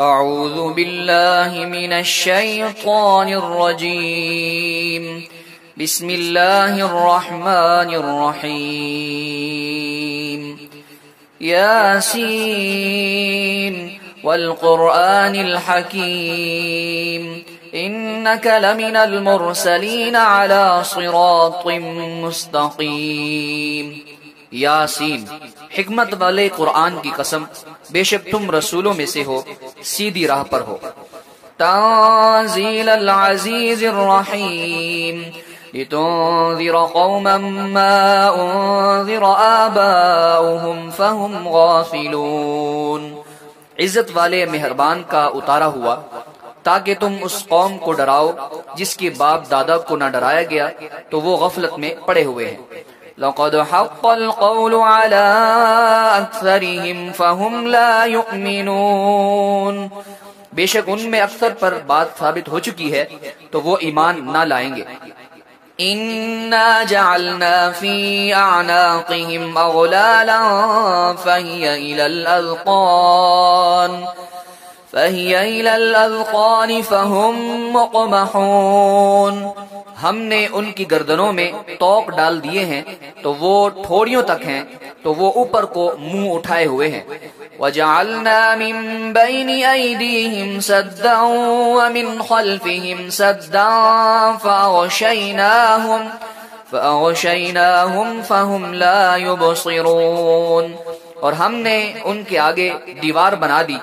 اعوذ باللہ من الشیطان الرجیم بسم اللہ الرحمن الرحیم یاسین والقرآن الحکیم انک لمن المرسلین علی صراط مستقیم۔ یاسین، حکمت والے قرآن کی قسم، بے شک تم رسولوں میں سے ہو، سیدھی راہ پر ہو۔ تنزیل العزیز الرحیم لتنذر قوما ما انذر آباؤهم فهم غافلون۔ عزت والے مہربان کا اتارا ہوا تاکہ تم اس قوم کو ڈراؤ جس کے باپ دادا کو نہ ڈرایا گیا تو وہ غفلت میں پڑے ہوئے ہیں۔ لقد حق القول على اکثرهم فهم لا يؤمنون۔ بے شک ان میں اکثر پر بات ثابت ہو چکی ہے تو وہ ایمان نہ لائیں گے۔ انا جعلنا في اعناقهم اغلالا فهي الى الاذقان فهم مقمحون۔ ہم نے ان کی گردنوں میں توق ڈال دیے ہیں تو وہ ٹھوڑیوں تک ہیں تو وہ اوپر کو منہ اٹھائے ہوئے ہیں۔ وَجَعَلْنَا مِن بَيْنِ أَيْدِيهِمْ سَدًّا وَمِنْ خَلْفِهِمْ سَدًّا فَأَغْشَيْنَاهُمْ فَهُمْ لَا يُبْصِرُونَ۔ اور ہم نے ان کے آگے دیوار بنا دی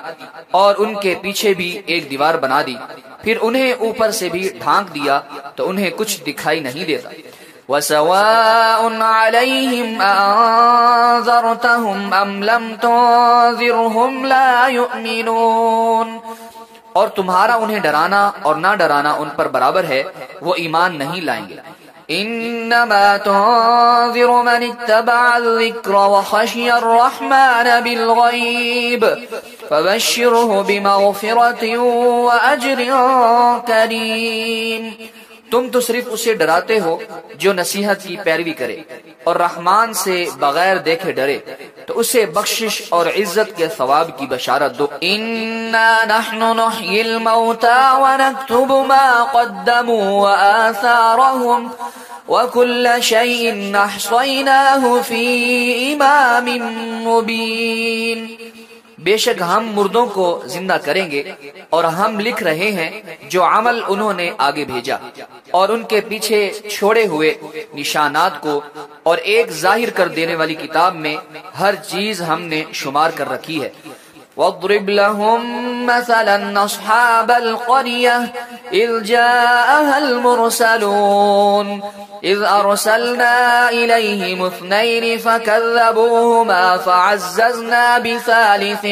اور ان کے پیچھے بھی ایک دیوار بنا دی، پھر انہیں اوپر سے بھی ڈھانک دیا تو انہیں کچھ دکھائی نہیں دیتا۔ وَسَوَاءٌ عَلَيْهِمْ أَأَنذَرْتَهُمْ أَمْ لَمْ تُنذِرْهُمْ لَا يُؤْمِنُونَ۔ اور تمہارا انہیں ڈرانا اور نہ ڈرانا ان پر برابر ہے، وہ ایمان نہیں لائیں گے۔ انما تنذر من اتبع الذکر وخشی الرحمن بالغیب فبشره بمغفرة واجر کریم۔ تم تو صرف اسے ڈراتے ہو جو نصیحت کی پیروی کرے اور رحمان سے بغیر دیکھے ڈرے تو اسے بخشش اور عزت کے ثواب کی بشارت دو۔ انا نحن نحیی الموتى ونکتب ما قدموا وآثارهم وَكُلَّ شَيْءٍ أَحْصَيْنَاهُ فِي إِمَامٍ مُبِينٍ۔ بے شک ہم مردوں کو زندہ کریں گے اور ہم لکھ رہے ہیں جو عمل انہوں نے آگے بھیجا اور ان کے پیچھے چھوڑے ہوئے نشانات کو، اور ایک ظاہر کر دینے والی کتاب میں ہر چیز ہم نے شمار کر رکھی ہے۔ وَاضْرِبْ لَهُمْ مَثَلًا أَصْحَابَ الْقَرْيَةِ إِذْ جَاءَهَا الْمُرْسَلُونَ إِذْ أَرْسَلْنَا إِلَيْهِمُ اثْنَيْنِ فَكَذَّبُوهُمَا فَعَزَّزْنَا بِثَالِثٍ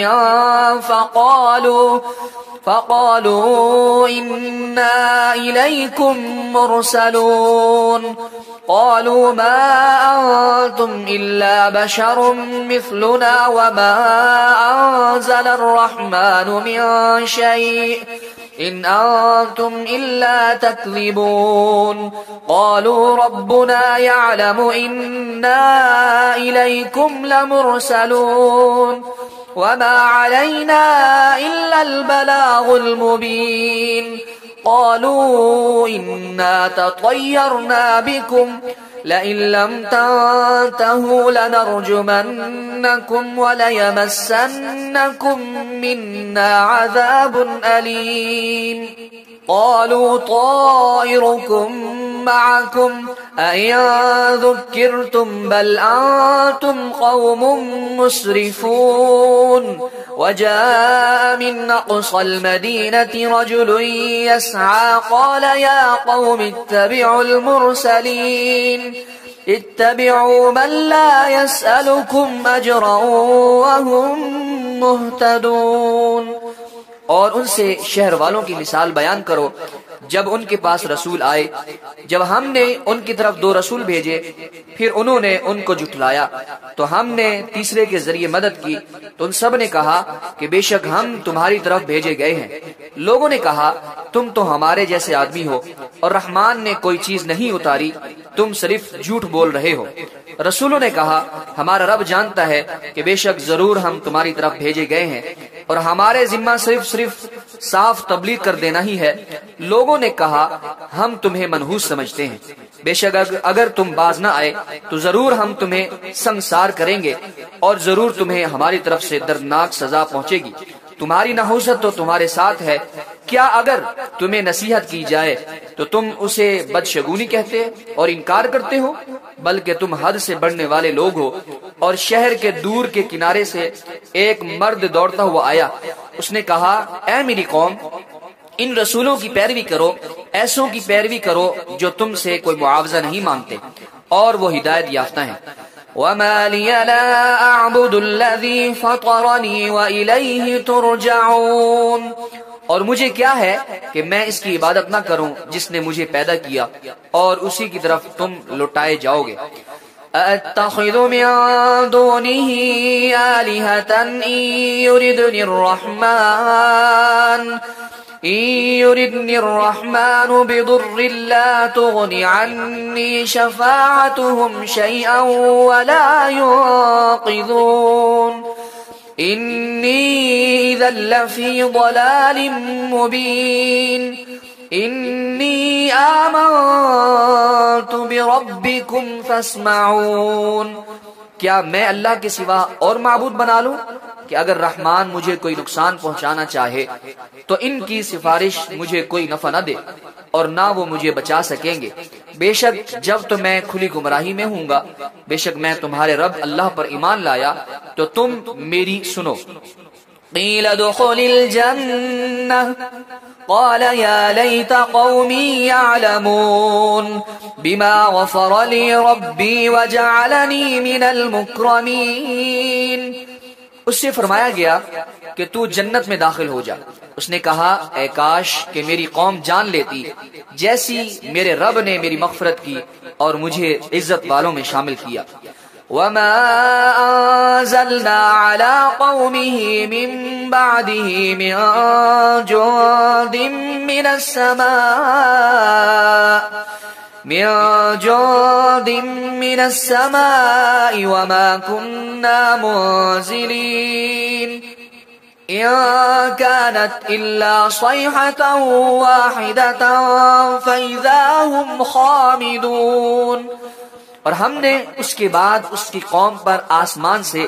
فَقَالُوا إِنَّا إِلَيْكُمْ مُرْسَلُونَ قالوا ما أنتم إلا بشر مثلنا وما أنزل الرحمن من شيء إن أنتم إلا تكذبون قالوا ربنا يعلم إنا إليكم لمرسلون وما علينا إلا البلاغ المبين قالوا إنا تطيرنا بكم لئن لم تنتهوا لنرجمنكم وليمسنكم منا عذاب أليم قالوا طائركم معكم أئن ذكرتم بل أنتم قوم مسرفون وجاء من أقصى المدينة رجل يسعى قال يا قوم اتبعوا المرسلين اتبعوا من لا يسألكم أجرا وهم مهتدون۔ اور ان سے شہر والوں کی مثال بیان کرو جب ان کے پاس رسول آئے، جب ہم نے ان کی طرف 2 رسول بھیجے پھر انہوں نے ان کو جھٹلایا تو ہم نے تیسرے کے ذریعے مدد کی تو ان سب نے کہا کہ بے شک ہم تمہاری طرف بھیجے گئے ہیں۔ لوگوں نے کہا تم تو ہمارے جیسے آدمی ہو اور رحمان نے کوئی چیز نہیں اتاری، تم صرف جھوٹ بول رہے ہو۔ رسولوں نے کہا ہمارا رب جانتا ہے کہ بے شک ضرور ہم تمہاری طرف بھیجے گئے ہیں، اور ہمارے ذمہ صرف صاف تبلیغ کر دینا ہی ہے۔ لوگوں نے کہا ہم تمہیں منحوس سمجھتے ہیں، بے شک اگر تم باز نہ آئے تو ضرور ہم تمہیں سنسار کریں گے اور ضرور تمہیں ہماری طرف سے دردناک سزا پہنچے گی۔ تمہاری نحوست تو تمہارے ساتھ ہے، کیا اگر تمہیں نصیحت کی جائے تو تم اسے بدشگونی کہتے اور انکار کرتے ہو؟ بلکہ تم حد سے بڑھنے والے لوگ ہو۔ اور شہر کے دور کے کنارے سے ایک مرد دوڑتا ہوا آیا، اس نے کہا اے میری قوم، ان رسولوں کی پیروی کرو، ایسوں کی پیروی کرو جو تم سے کوئی معاوضہ نہیں مانگتے اور وہ ہدایت یافتہ ہیں۔ وَمَا لِيَ لَا أَعْبُدُ الَّذِي فَطَرَنِي وَإِلَيْهِ تُرْجَعُونَ، اور مجھے کیا ہے کہ میں اس کی عبادت نہ کروں جس نے مجھے پیدا کیا اور اسی کی طرف تم لوٹائے جاؤ گے۔ أَتَّخِذُ مِن دُونِهِ آلِهَةً إِن يُرِدْنِ الرَّحْمَنُ بِضُرٍّ لَّا تُغْنِ عَنِّي شَفَاعَتُهُمْ شَيْئًا وَلَا يُنقِذُونَ إِنِّي إِذًا لَّفِي ضَلَالٍ مُّبِينٍ إِنِّي آمَنتُ بِرَبِّكُمْ فَاسْمَعُونِ، کیا میں اللہ کے سوا اور معبود بنا لوں کہ اگر رحمان مجھے کوئی نقصان پہنچانا چاہے تو ان کی سفارش مجھے کوئی نفع نہ دے اور نہ وہ مجھے بچا سکیں گے۔ بے شک جب تو میں کھلی گمراہی میں ہوں گا، بے شک میں تمہارے رب اللہ پر ایمان لایا تو تم میری سنو۔ قیل ادخل الجنہ قال یا لیت قومی یعلمون بما غفر لی ربی وجعلنی من المکرمین، اس سے فرمایا گیا کہ تو جنت میں داخل ہو جا۔ اس نے کہا اے کاش کہ میری قوم جان لیتی جیسی میرے رب نے میری مغفرت کی اور مجھے عزت والوں میں شامل کیا۔ وما انزلنا على قومه من بعده من جند من السماء وما كنا منزلين إن كانت إلا صيحة واحدة فإذا هم خامدون، اور ہم نے اس کے بعد اس کی قوم پر آسمان سے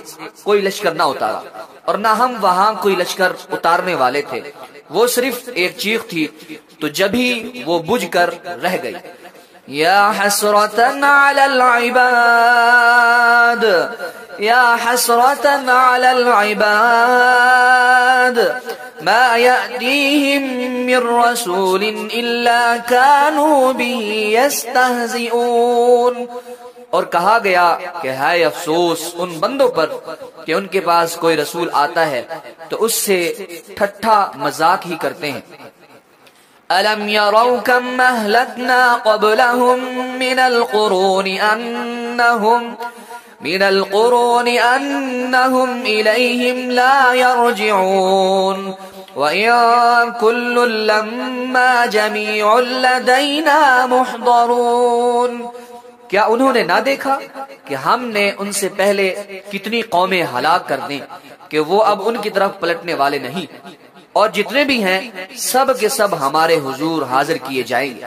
کوئی لشکر نہ اتارا اور نہ ہم وہاں کوئی لشکر اتارنے والے تھے، وہ صرف ایک چیخ تھی تو جبھی وہ بجھ کر رہ گئی۔ یا حسرتاً علی العباد یا حسرتاً علی العباد ما یأتیہم من رسول الا كانوا به یستہزئون، اور کہا گیا کہ ہے افسوس ان بندوں پر کہ ان کے پاس کوئی رسول آتا ہے تو اس سے ٹھٹھا مذاق ہی کرتے ہیں۔ أَلَمْ يَرَوْا كَمْ أَهْلَكْنَا قَبْلَهُمْ مِنَ الْقُرُونِ أَنَّهُمْ إِلَيْهِمْ لَا يَرْجِعُونَ وَإِن كُلٌّ لَّمَّا جَمِيعٌ لَّدَيْنَا مُحْضَرُونَ، کیا انہوں نے نہ دیکھا کہ ہم نے ان سے پہلے کتنی قومیں ہلاک کر دیں کہ وہ اب ان کی طرف پلٹنے والے نہیں، اور جتنے بھی ہیں سب کے سب ہمارے حضور حاضر کیے جائیں گے۔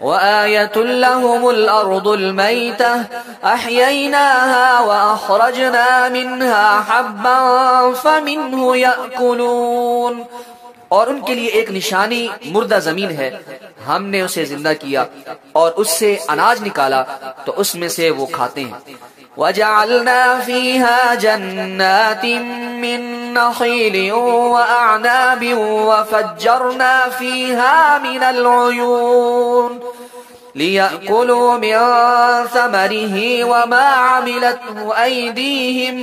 وَآيَةٌ لَّهُمُ الْأَرْضُ الْمَيْتَةُ أَحْيَيْنَاهَا وَأَخْرَجْنَا مِنْهَا حَبًّا فَمِنْهُ يَأْكُلُونَ، اور ان کے لیے ایک نشانی مردہ زمین ہے، ہم نے اسے زندہ کیا اور اس سے اناج نکالا تو اس میں سے وہ کھاتے ہیں۔ وَجَعَلْنَا فِيهَا جَنَّاتٍ مِّن نَخِيلٍ وَأَعْنَابٍ وَفَجَّرْنَا فِيهَا مِنَ الْعُيُونِ لِيَأْكُلُوا مِن ثَمَرِهِ وَمَا عَمِلَتْهُ أَيْدِيهِمْ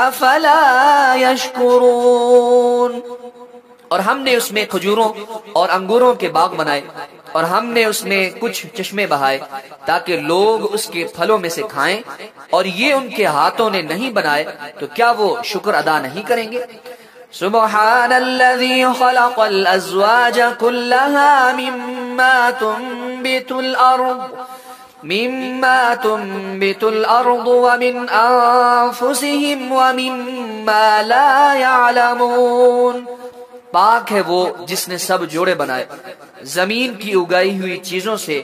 أَفَلَا يَشْكُرُونَ، اور ہم نے اس میں کھجوروں اور انگوروں کے باغ بنائے اور ہم نے اس میں کچھ چشمے بہائے تاکہ لوگ اس کے پھلوں میں سے کھائیں، اور یہ ان کے ہاتھوں نے نہیں بنائے تو کیا وہ شکر ادا نہیں کریں گے؟ سبحان الذي خلق الازواج كلها مما تنبت الارض مما تنبت الارض ومن انفسهم ومما لا يعلمون، پاک ہے وہ جس نے سب جوڑے بنائے زمین کی اگائی ہوئی چیزوں سے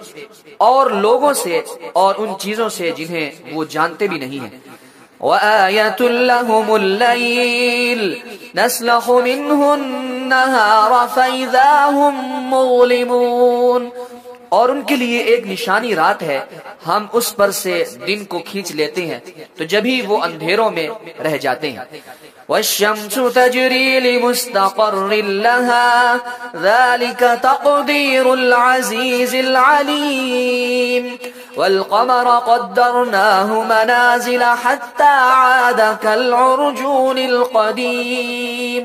اور لوگوں سے اور ان چیزوں سے جنہیں وہ جانتے بھی نہیں ہیں۔ وَآيَةٌ لَهُمُ اللَّيْلُ نَسْلَخُ مِنْهُ النَّهَارَ فَإِذَا هُمْ مُظْلِمُونَ، اور ان کے لیے ایک نشانی رات ہے، ہم اس پر سے دن کو کھینچ لیتے ہیں تو جبھی وہ اندھیروں میں رہ جاتے ہیں۔ وَالشَّمْسُ تَجْرِي لِمُسْتَقَرٍّ لَهَا ذَلِكَ تَقْدِيرُ الْعَزِيزِ الْعَلِيمِ وَالْقَمَرَ قَدَّرْنَاهُ مَنَازِلَ حَتَّى عَادَ كَالْعُرْجُونِ الْقَدِيمِ،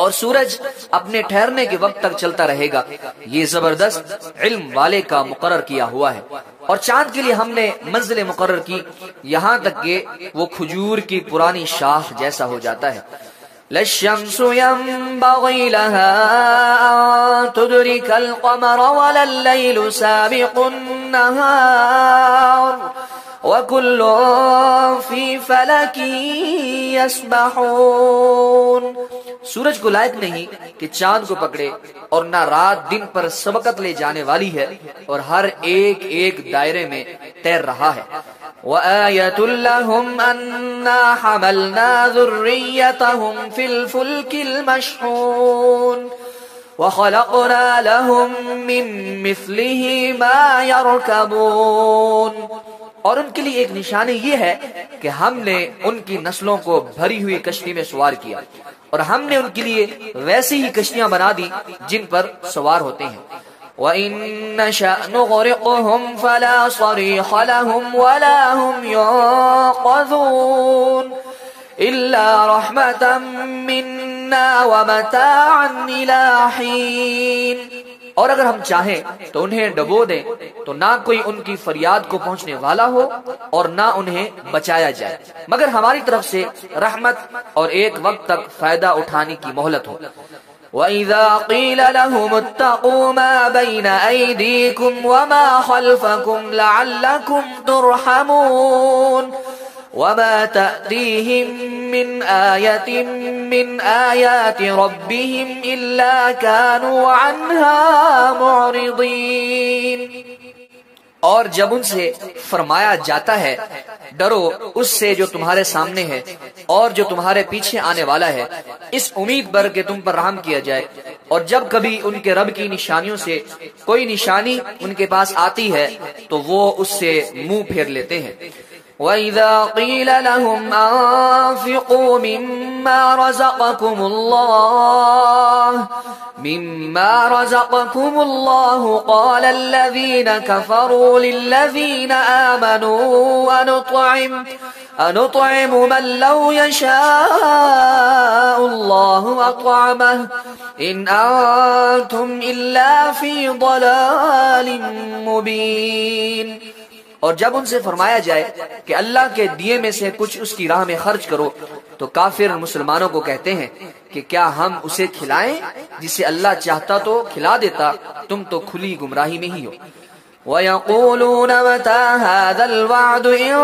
اور سورج اپنے ٹھہرنے کے وقت تک چلتا رہے گا، یہ زبردست علم والے کا مقرر کیا ہوا ہے۔ اور چاند کے لیے ہم نے منزل مقرر کی یہاں تک کہ وہ کھجور کی پرانی شاخ جیسا ہو جاتا ہے۔ لَلشَّمْسُ يَنبَغِي لَهَا أَن تُدْرِكَ الْقَمَرَ وَلَا اللَّيْلُ سَابِقُ النَّهَارِ وَكُلٌّ فِي فَلَكٍ يَسْبَحُونَ، سورج کو لائق نہیں کہ چاند کو پکڑے، اور نہ رات دن پر سبقت لے جانے والی ہے اور ہر ایک ایک دائرے میں تیر رہا ہے۔ وَآيَةٌ لَهُمْ أَنَّا حَمَلْنَا ذُرِّيَّتَهُمْ فِي الْفُلْكِ الْمَشْحُونِ وَخَلَقْنَا لَهُم مِّن مِّثْلِهِ مَا يَرْكَبُونَ، اور ان کے لیے ایک نشانی یہ ہے کہ ہم نے ان کی نسلوں کو بھری ہوئی کشتی میں سوار کیا، اور ہم نے ان کے لیے ویسی ہی کشتیاں بنا دی جن پر سوار ہوتے ہیں۔ وَإِن نَّشَأْ نُغْرِقْهُمْ فَلَا صَرِيخَ لَهُمْ وَلَا هُمْ يُنقَذُونَ إِلَّا رَحْمَةً مِّنَّا وَمَتَاعًا إِلَىٰ حِينٍ، اور اگر ہم چاہیں تو انہیں ڈبو دیں تو نہ کوئی ان کی فریاد کو پہنچنے والا ہو اور نہ انہیں بچایا جائے مگر ہماری طرف سے رحمت اور ایک وقت تک فائدہ اٹھانے کی مہلت ہو۔ وَإِذَا قِيلَ لَهُمُ اتَّقُوا مَا بَيْنَ أَيْدِيكُمْ وَمَا خَلْفَكُمْ لَعَلَّكُمْ تُرْحَمُونَ وَمَا تَأْتِيهِم مِّنْ آيَةٍ مِّنْ آيَاتِ رَبِّهِمْ إِلَّا كَانُوا عَنْهَا مُعْرِضِينَ، اور جب ان سے فرمایا جاتا ہے ڈرو اس سے جو تمہارے سامنے ہے اور جو تمہارے پیچھے آنے والا ہے، اس امید پر کہ تم پر رحم کیا جائے، اور جب کبھی ان کے رب کی نشانیوں سے کوئی نشانی ان کے پاس آتی ہے تو وہ اس سے منہ پھیر لیتے ہیں۔ وَإِذَا قِيلَ لَهُمْ أَنفِقُوا مِمَّا رَزَقَكُمُ اللَّهُ قَالَ الَّذِينَ كَفَرُوا لِلَّذِينَ آمَنُوا أَنُطْعِمُ مَن لَّوْ يَشَاءُ اللَّهُ أَطْعَمَهُ إِنْ أَنتُمْ إِلَّا فِي ضَلَالٍ مُّبِينٍ، اور جب ان سے فرمایا جائے کہ اللہ کے دیے میں سے کچھ اس کی راہ میں خرچ کرو تو کافر مسلمانوں کو کہتے ہیں کہ کیا ہم اسے کھلائیں جسے اللہ چاہتا تو کھلا دیتا، تم تو کھلی گمراہی میں ہی ہو۔ وَيَقُولُونَ مَتَىٰ هَٰذَا الْوَعْدُ إِن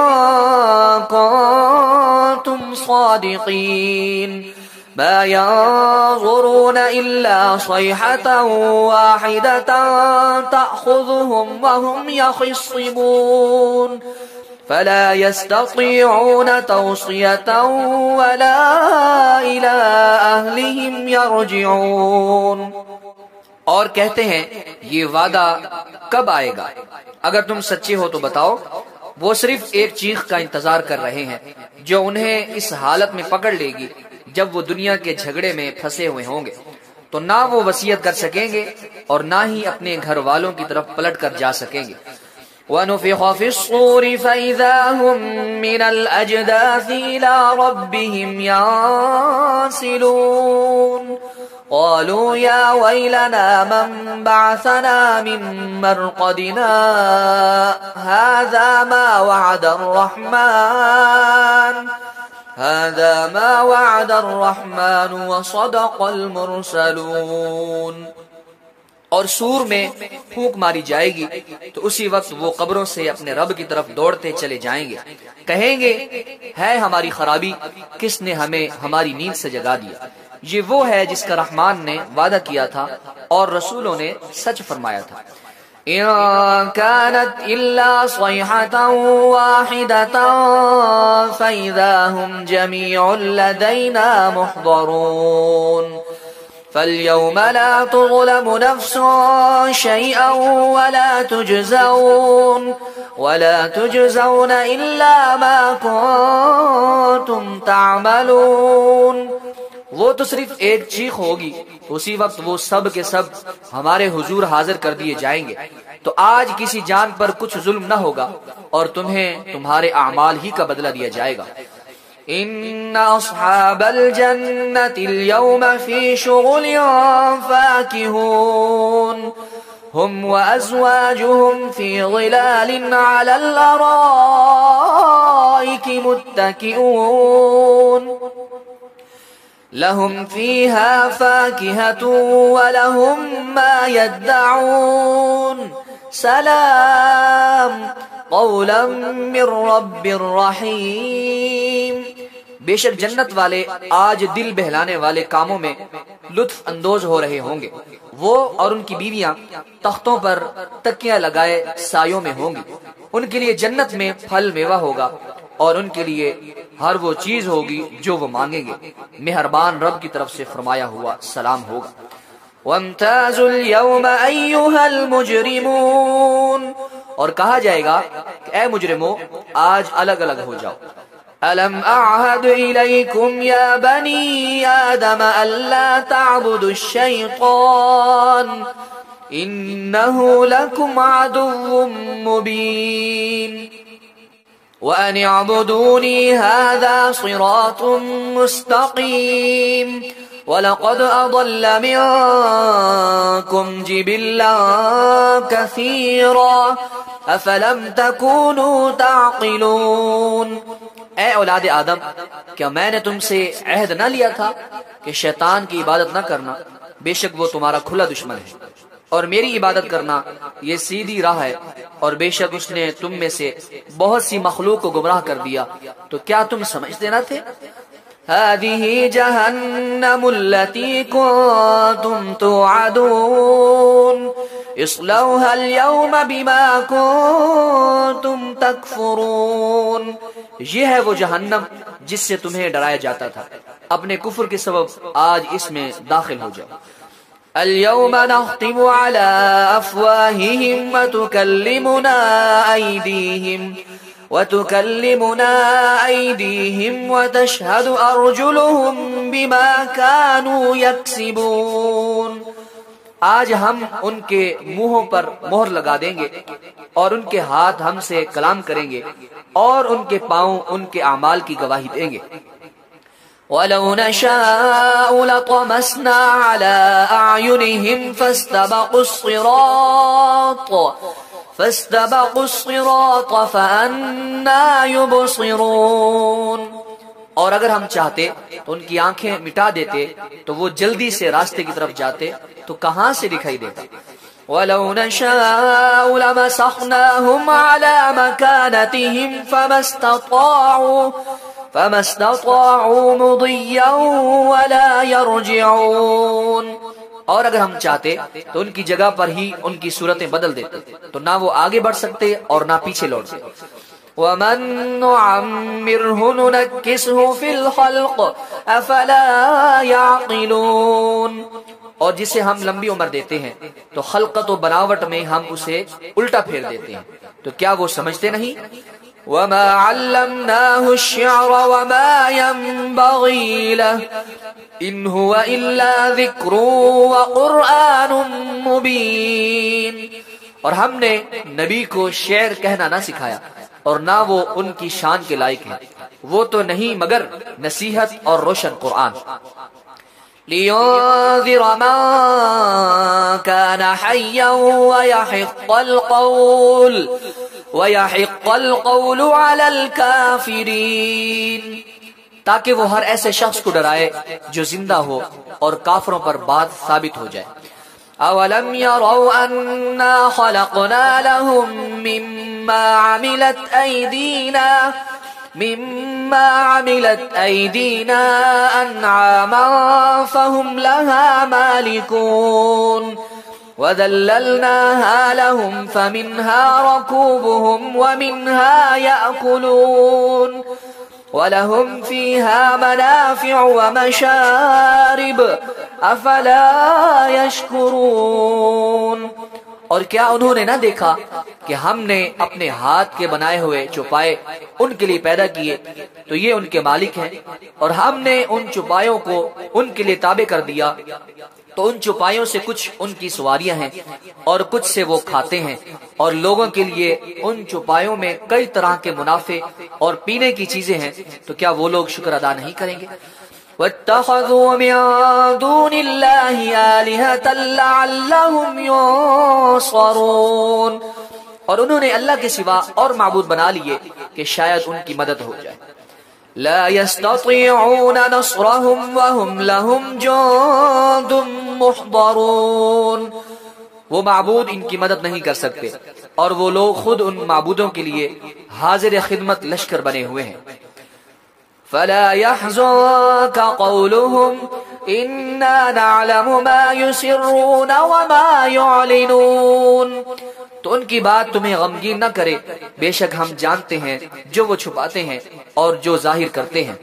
كُنتُمْ صَادِقِينَ مَا يَنظُرُونَ إِلَّا صَيْحَةً وَاحِدَةً تَأْخُذُهُمْ وَهُمْ يَخِصِّمُونَ فَلَا يَسْتَطِيعُونَ تَوْصِيَةً وَلَا إِلَىٰ أَهْلِهِمْ يَرْجِعُونَ، اور کہتے ہیں یہ وعدہ کب آئے گا؟ اگر تم سچے ہو تو بتاؤ، وہ صرف ایک چیخ کا انتظار کر رہے ہیں جو انہیں اس حالت میں پکڑ لے گی جب وہ دنیا کے جھگڑے میں پھنسے ہوئے ہوں گے، تو نہ وہ وصیت کر سکیں گے اور نہ ہی اپنے گھر والوں کی طرف پلٹ کر جا سکیں گے۔ وَنُفِخَ فِي الصُّورِ فَإِذَا هُم مِّنَ الْأَجْدَاثِ إِلَىٰ رَبِّهِمْ يَنسِلُونَ قَالُوا يَا وَيْلَنَا مَن بَعَثَنَا مِن مَّرْقَدِنَا هَٰذَا مَا وَعَدَ الرَّحْمَٰنُ وَصَدَقَ الْمُرْسَلُونَ، اور سور میں پھونک ماری جائے گی تو اسی وقت وہ قبروں سے اپنے رب کی طرف دوڑتے چلے جائیں گے، کہیں گے ہے ہماری خرابی، کس نے ہمیں ہماری نیند سے جگا دیا۔ یہ وہ ہے جس کا رحمان نے وعدہ کیا تھا اور رسولوں نے سچ فرمایا تھا۔ إن كانت إلا صيحة واحدة فإذا هم جميع لدينا محضرون فاليوم لا تظلم نفس شيئا ولا تجزون إلا ما كنتم تعملون۔ وہ تو صرف ایک چیخ ہوگی، اسی وقت وہ سب کے سب ہمارے حضور حاضر کر دیے جائیں گے، تو آج کسی جان پر کچھ ظلم نہ ہوگا اور تمہیں تمہارے اعمال ہی کا بدلہ دیا جائے گا۔ ان اصحاب الجنة اليوم في شغل فاكهون هم وازواجهم في ظلال على الارائك متكئون لهم فيها فاكهة ولهم ما يدعون سلام قولا من رب رحیم۔ بے شک جنت والے آج دل بہلانے والے کاموں میں لطف اندوز ہو رہے ہوں گے، وہ اور ان کی بیویاں تختوں پر تکیاں لگائے سایوں میں ہوں گی، ان کے لیے جنت میں پھل میوہ ہوگا اور ان کے لیے ہر وہ چیز ہوگی جو وہ مانگیں گے، مہربان رب کی طرف سے فرمایا ہوا سلام ہوگا۔ وَامْتَازُوا الْيَوْمَ أَيُّهَا الْمُجْرِمُونَ، اور کہا جائے گا کہ اے مجرمو آج الگ الگ ہو جاؤ۔ أَلَمْ أَعْهَدْ إِلَيْكُمْ يَا بَنِي آدَمَ أَلَّا تَعْبُدُوا الشَّيْطَانَ إِنَّهُ لَكُمْ عَدُوٌّ مُّبِينٌ وَأَنِ اعْبُدُونِي هَذَا صِرَاطٌ مُّسْتَقِيمٌ وَلَقَدْ أَضَلَّ مِنكُمْ جِبِلًّا كَثِيرًا أَفَلَمْ تَكُونُوا تَعْقِلُونَ۔ اے اولاد آدم، کیا میں نے تم سے عہد نہ لیا تھا کہ شیطان کی عبادت نہ کرنا؟ بے شک وہ تمہارا کھلا دشمن ہے، اور میری عبادت کرنا یہ سیدھی راہ ہے، اور بے شک اس نے تم میں سے بہت سی مخلوق کو گمراہ کر دیا، تو کیا تم سمجھتے نہ تھے؟ هذه جهنم التي كنتم توعدون اصلوها اليوم بما كنتم تكفرون۔ یہ ہے وہ جہنم جس سے تمہیں ڈرایا جاتا تھا، اپنے کفر کے سبب آج اس میں داخل ہو جاؤ۔ اليوم نختم على افواههم وتكلمنا أيديهم وتشهد أرجلهم بما كانوا يكسبون۔ آج ہم ان کے منہوں پر مہر لگا دیں گے اور ان کے ہاتھ ہم سے کلام کریں گے اور ان کے پاؤں ان کے اعمال کی گواہی دیں گے۔ وَلَوْ نَشَاءُ لَطَمَسْنَا عَلَىٰ أَعْيُنِهِمْ فَاسْتَبَقُوا الصِّرَاطَ فَأَنَّىٰ يُبْصِرُونَ۔ اور اگر ہم چاہتے تو ان کی آنکھیں مٹا دیتے تو وہ جلدی سے راستے کی طرف جاتے تو کہاں سے دکھائی دیتا۔ وَلَوْ نَشَاءُ لَمَسَخْنَاهُمْ عَلَىٰ مَكَانَتِهِمْ فَمَا اسْتَطَاعُوا مُضِيًّا وَلَا يَرْجِعُونَ۔ اور اگر ہم چاہتے تو ان کی جگہ پر ہی ان کی صورتیں بدل دیتے، تو نہ وہ آگے بڑھ سکتے اور نہ پیچھے لوٹ سکتے۔ وَمَن نُّعَمِّرْهُ نُنَكِّسْهُ فِي الْخَلْقِ أَفَلَا يَعْقِلُونَ۔ اور جسے ہم لمبی عمر دیتے ہیں تو خلقت و بناوٹ میں ہم اسے الٹا پھیر دیتے ہیں، تو کیا وہ سمجھتے نہیں؟ وَمَا عَلَّمْنَاهُ الشِّعْرَ وَمَا يَنبَغِي لَهُ إِنْ هُوَ إِلَّا ذِكْرٌ وَقُرْآنٌ مُبِينٌ۔ اور ہم نے نبی کو شعر کہنا نہ سکھایا اور نہ وہ ان کی شان کے لائق ہے، وہ تو نہیں مگر نصیحت اور روشن قرآن۔ لِيُنذِرَ مَن كَانَ حَيًّا وَيَحِقَّ الْقَوْلُ عَلَى الْكَافِرِينَ، تاکہ وہ ہر ایسے شخص کو ڈرائے جو زندہ ہو اور کافروں پر بات ثابت ہو جائے۔ اولم يروا انا خلقنا لهم مما عملت ايدينا انعاما فهم لها مالكون وذللناها لهم فمنها ركوبهم ومنها يأكلون ولهم فيها منافع ومشارب افلا يشكرون۔ اور کیا انہوں نے نہ دیکھا کہ ہم نے اپنے ہاتھ کے بنائے ہوئے چوپائے ان کے لیے پیدا کیے تو یہ ان کے مالک ہیں، اور ہم نے ان چوپایوں کو ان کے لیے تابع کر دیا تو ان چوپایوں سے کچھ ان کی سواریاں ہیں اور کچھ سے وہ کھاتے ہیں، اور لوگوں کے لیے ان چوپایوں میں کئی طرح کے منافع اور پینے کی چیزیں ہیں، تو کیا وہ لوگ شکر ادا نہیں کریں گے؟ وَاتَّخَذُوا مِن دُونِ اللَّهِ آلِهَةً لَعَلَّهُمْ يُنصَرُونَ، اور انہوں نے اللہ کے سوا اور معبود بنا لیے کہ شاید ان کی مدد ہو جائے۔ لا يستطيعون نصرهم وهم لهم جند محضرون، وہ معبود ان کی مدد نہیں کر سکتے اور وہ لوگ خود ان معبودوں کے لیے حاضر خدمت لشکر بنے ہوئے ہیں۔ فلا يحزنك قولهم إنا نعلم ما يسرون وما يعلنون، تو ان کی بات تمہیں غمگین نہ کرے، بے شک ہم جانتے ہیں جو وہ چھپاتے ہیں اور جو ظاہر کرتے ہیں۔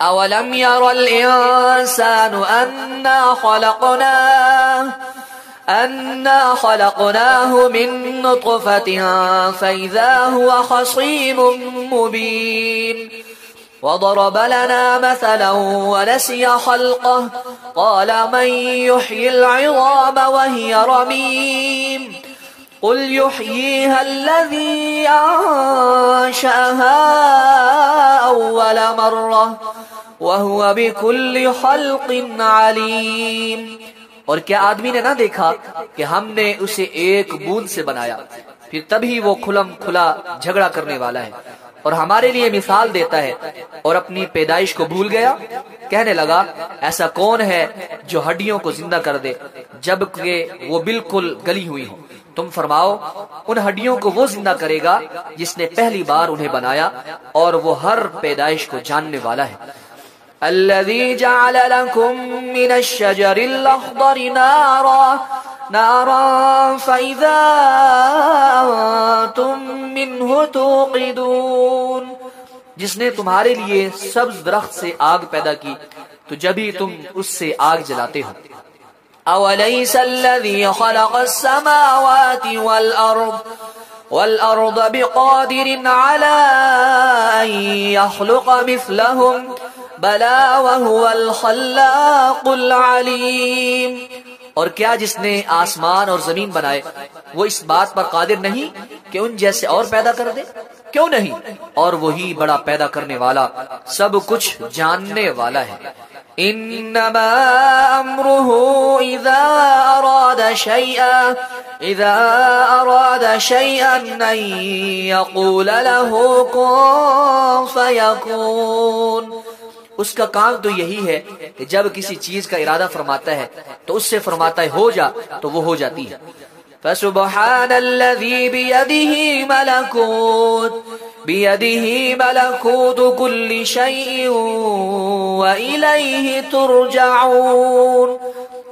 اولم ير الانسان انا خلقناه من نطفة فإذا هو خصيم مبين وضرب لنا مثلا ونسي خلقه قال من يحيي العظام وهي رميم قل يحييها الذي أنشأها أول مرة وهو بكل خلق عليم، اور کیا آدمی نے نہ دیکھا کہ ہم نے اسے ایک بوند سے بنایا، پھر تبھی وہ کھلم کھلا جھگڑا کرنے والا ہے اور ہمارے لیے مثال دیتا ہے، اور اپنی پیدائش کو بھول گیا؟ کہنے لگا ایسا کون ہے جو ہڈیوں کو زندہ کر دے جبکہ وہ بالکل گلی ہوئی ہوں؟ تم فرماؤ ان ہڈیوں کو وہ زندہ کرے گا جس نے پہلی بار انہیں بنایا، اور وہ ہر پیدائش کو جاننے والا ہے۔ الذي جعل لكم من الشجر الأخضر نارا فإذا أنتم منه توقدون، جس نے تمہارے لیے سبز درخت سے آگ پیدا کی تو جبھی تم اس سے آگ جلاتے ہو۔ أوليس الذي خلق السماوات والأرض بقادر على أن يخلق مثلهم بلى وهو الخلاق العليم، اور کیا جس نے آسمان اور زمین بنائے وہ اس بات پر قادر نہیں کہ ان جیسے اور پیدا کر دے؟ کیوں نہیں، اور وہی بڑا پیدا کرنے والا سب کچھ جاننے والا ہے۔ انما امره اذا اراد شيئا ان يقول له كن فيكون، اس کا کام تو یہی ہے کہ جب کسی چیز کا ارادہ فرماتا ہے تو اس سے فرماتا ہے ہو جا تو وہ ہو جاتی ہے۔ فسبحان الذي بيده ملكوت كل شيء وإليه ترجعون،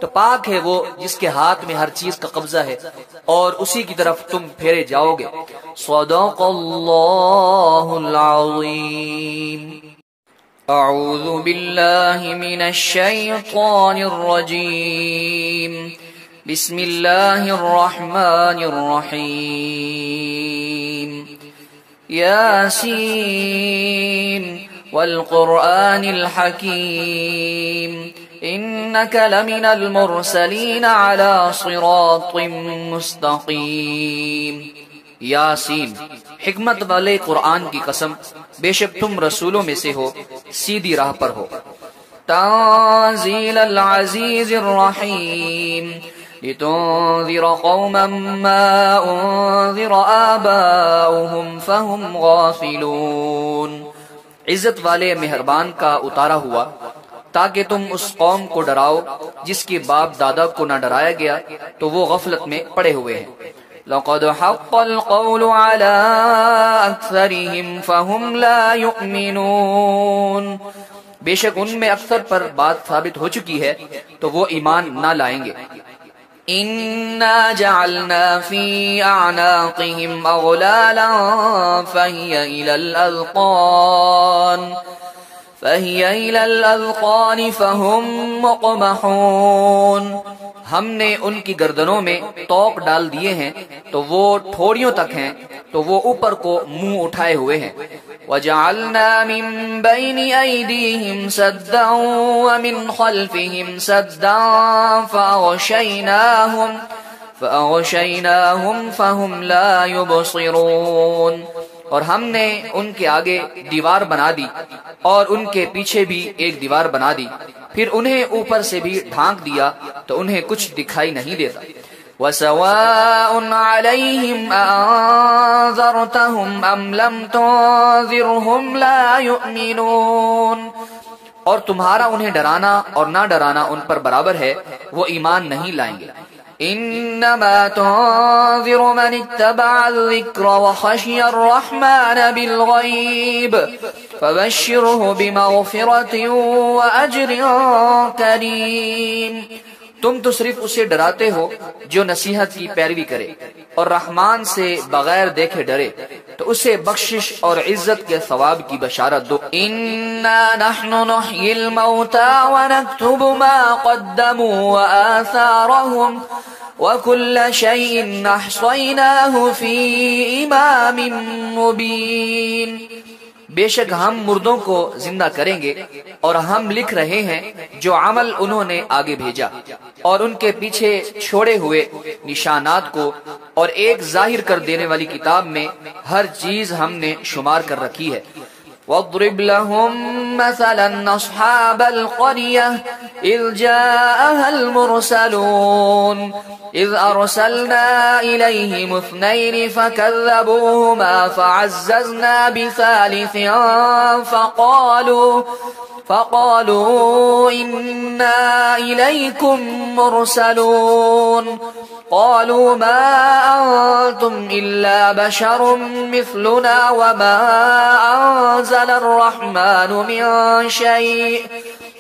تو پاک ہے وہ جس کے ہاتھ میں ہر چیز کا قبضہ ہے اور اسی کی طرف تم پھیرے جاؤ گے۔ صدق اللہ العظیم۔ اعوذ باللہ من الشیطان الرجیم، بسم اللہ الرحمن الرحیم۔ یاسین والقرآن الحکیم انک لمن المرسلین علی صراط مستقیم۔ یاسین، حکمت والے قرآن کی قسم، بے شک تم رسولوں میں سے ہو، سیدھی راہ پر ہو۔ تنزیل العزیز الرحیم لتنذر قوما ما انذر آباؤهم فهم غافلون۔ عزت والے مہربان کا اتارا ہوا تاکہ تم اس قوم کو ڈراؤ جس کے باپ دادا کو نہ ڈرایا گیا تو وہ غفلت میں پڑے ہوئے ہیں۔ لقد حق القول على اکثرهم فهم لا يؤمنون، بے شک ان میں اکثر پر بات ثابت ہو چکی ہے تو وہ ایمان نہ لائیں گے۔ انا جعلنا في اعناقهم اغلالا فهي الى الاذقان فهم مقمحون، ہم نے ان کی گردنوں میں توق ڈال دیے ہیں تو وہ ٹھوڑیوں تک ہیں تو وہ اوپر کو منہ اٹھائے ہوئے ہیں۔ وَجَعَلْنَا مِن بَيْنِ أَيْدِيهِمْ سَدًّا وَمِنْ خَلْفِهِمْ سَدًّا فَأَغْشَيْنَاهُمْ فَهُمْ لَا يُبْصِرُونَ، اور ہم نے ان کے آگے دیوار بنا دی اور ان کے پیچھے بھی ایک دیوار بنا دی، پھر انہیں اوپر سے بھی ڈھانک دیا تو انہیں کچھ دکھائی نہیں دیتا۔ وَسَوَاءٌ عَلَيْهِمْ أَأَنذَرْتَهُمْ أَمْ لَمْ تُنذِرْهُمْ لَا يُؤْمِنُونَ، اور تمہارا انہیں ڈرانا اور نہ ڈرانا ان پر برابر ہے، وہ ایمان نہیں لائیں گے۔ انما تنذر من اتبع الذکر وخشی الرحمن بالغیب فبشره بمغفرة واجر کریم، تم تو صرف اسے ڈراتے ہو جو نصیحت کی پیروی کرے اور رحمان سے بغیر دیکھے ڈرے تو اسے بخشش اور عزت کے ثواب کی بشارت دو۔ انا نحن نحیی الموتى ونکتب ما قدموا وآثارهم وكل شيء احصيناه في امام مبين، بے شک ہم مردوں کو زندہ کریں گے اور ہم لکھ رہے ہیں جو عمل انہوں نے آگے بھیجا اور ان کے پیچھے چھوڑے ہوئے نشانات کو، اور ایک ظاہر کر دینے والی کتاب میں ہر چیز ہم نے شمار کر رکھی ہے۔ واضرب لهم مثلا اصحاب القرية اذ جاءها المرسلون اذ ارسلنا اليهم اثنين فكذبوهما فعززنا بثالث فقالوا إنا إليكم مرسلون قالوا ما أنتم إلا بشر مثلنا وما أنزل الرحمن من شيء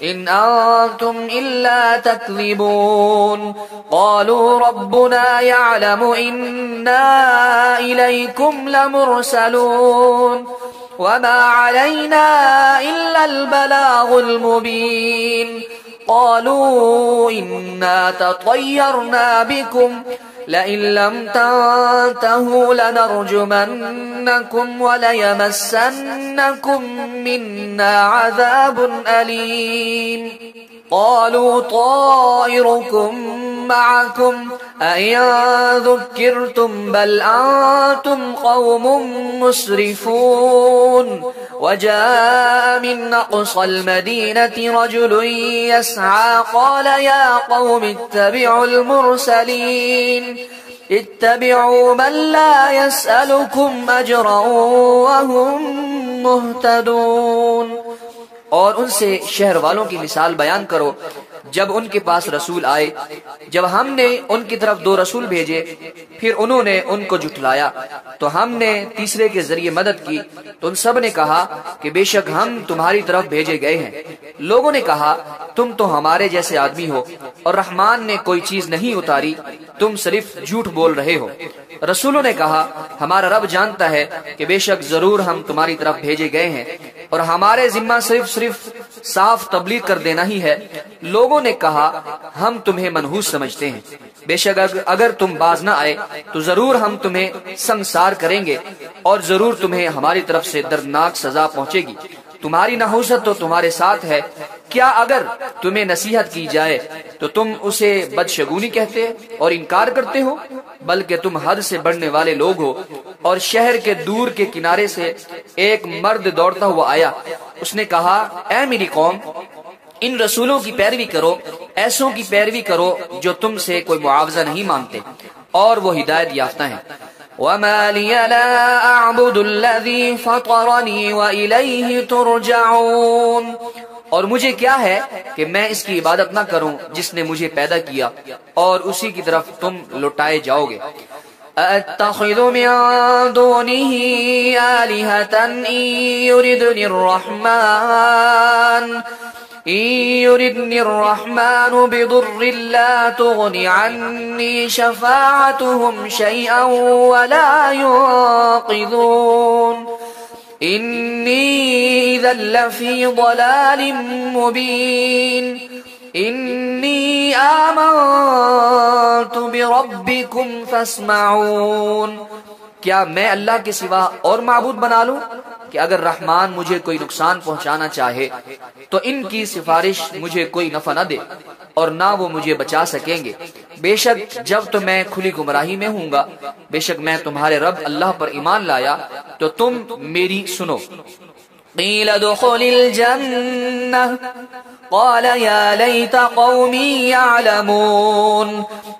إن أنتم إلا تكذبون قالوا ربنا يعلم إنا إليكم لمرسلون وما علينا إلا البلاغ المبين قالوا إنا تطيرنا بكم لئن لم تنتهوا لنرجمنكم وليمسنكم منا عذاب أليم قالوا طائركم معكم أئن ذكرتم بل أنتم قوم مسرفون وجاء من أقصى المدينة رجل يسعى قال يا قوم اتبعوا المرسلين اتبعوا من لا يسألكم أجرا وهم مهتدون، اور ان سے شہر والوں کی مثال بیان کرو جب ان کے پاس رسول آئے، جب ہم نے ان کی طرف 2 رسول بھیجے پھر انہوں نے ان کو جھٹلایا تو ہم نے تیسرے کے ذریعے مدد کی تو ان سب نے کہا کہ بے شک ہم تمہاری طرف بھیجے گئے ہیں۔ لوگوں نے کہا تم تو ہمارے جیسے آدمی ہو اور رحمان نے کوئی چیز نہیں اتاری، تم صرف جھوٹ بول رہے ہو۔ رسولوں نے کہا ہمارا رب جانتا ہے کہ بے شک ضرور ہم تمہاری طرف بھیجے گئے ہیں اور ہمارے ذمہ صرف صاف تبلیغ کر دینا ہی ہے۔ لوگوں نے کہا ہم تمہیں منحوس سمجھتے ہیں، بے شک اگر تم باز نہ آئے تو ضرور ہم تمہیں سنسار کریں گے اور ضرور تمہیں ہماری طرف سے دردناک سزا پہنچے گی۔ تمہاری نحوست تو تمہارے ساتھ ہے، کیا اگر تمہیں نصیحت کی جائے تو تم اسے بدشگونی کہتے اور انکار کرتے ہو؟ بلکہ تم حد سے بڑھنے والے لوگ ہو۔ اور شہر کے دور کے کنارے سے ایک مرد دوڑتا ہوا آیا، اس نے کہا اے میری قوم، ان رسولوں کی پیروی کرو، ایسوں کی پیروی کرو جو تم سے کوئی معاوضہ نہیں مانگتے اور وہ ہدایت یافتہ ہیں۔ وَمَا لِيَ لَا أَعْبُدُ الَّذِي فَطَرَنِي وَإِلَيْهِ تُرْجَعُونَ، اور مجھے کیا ہے کہ میں اس کی عبادت نہ کروں جس نے مجھے پیدا کیا اور اسی کی طرف تم لوٹائے جاؤ گے۔ أَأَتَّخِذُ مِن دُونِهِ آلِهَةً إِن يُرِدْنِ الرَّحْمَنُ بِضُرٍّ لَّا تُغْنِ عَنِّي شَفَاعَتُهُمْ شَيْئًا وَلَا يُنقِذُونَ إِنِّي إِذًا لَّفِي ضَلَالٍ مُّبِينٍ إِنِّي آمَنتُ بِرَبِّكُمْ فَاسْمَعُونِ۔ کیا میں اللہ کے سوا اور معبود بنا لوں کہ اگر رحمان مجھے کوئی نقصان پہنچانا چاہے تو ان کی سفارش مجھے کوئی نفع نہ دے اور نہ وہ مجھے بچا سکیں گے۔ بے شک جب تو میں کھلی گمراہی میں ہوں گا، بے شک میں تمہارے رب اللہ پر ایمان لایا تو تم میری سنو۔ قیل ادخل الجنہ قال یا لیت قومی یعلمون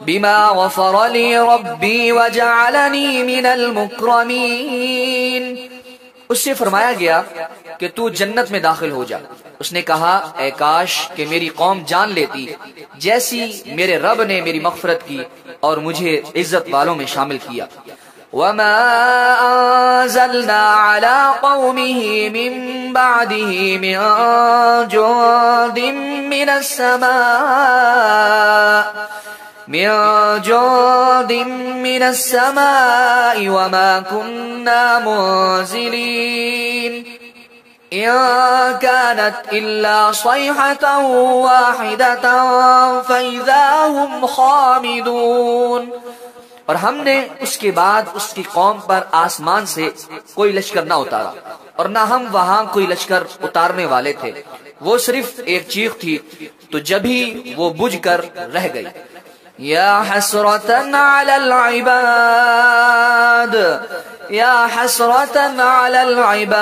بما غفر لی ربی وجعلنی من المکرمین۔ اس سے فرمایا گیا کہ تو جنت میں داخل ہو جا۔ اس نے کہا اے کاش کہ میری قوم جان لیتی جیسی میرے رب نے میری مغفرت کی اور مجھے عزت والوں میں شامل کیا۔ وما أنزلنا على قومه من بعده من جند من السماء وما كنا منزلين إن كانت إلا صيحة واحدة فإذا هم خامدون۔ اور ہم نے اس کے بعد اس کی قوم پر آسمان سے کوئی لشکر نہ اتارا اور نہ ہم وہاں کوئی لشکر اتارنے والے تھے، وہ صرف ایک چیخ تھی تو جبھی وہ بجھ کر رہ گئی۔ یا حسرتاً علی العباد یا حسرتاً علی العباد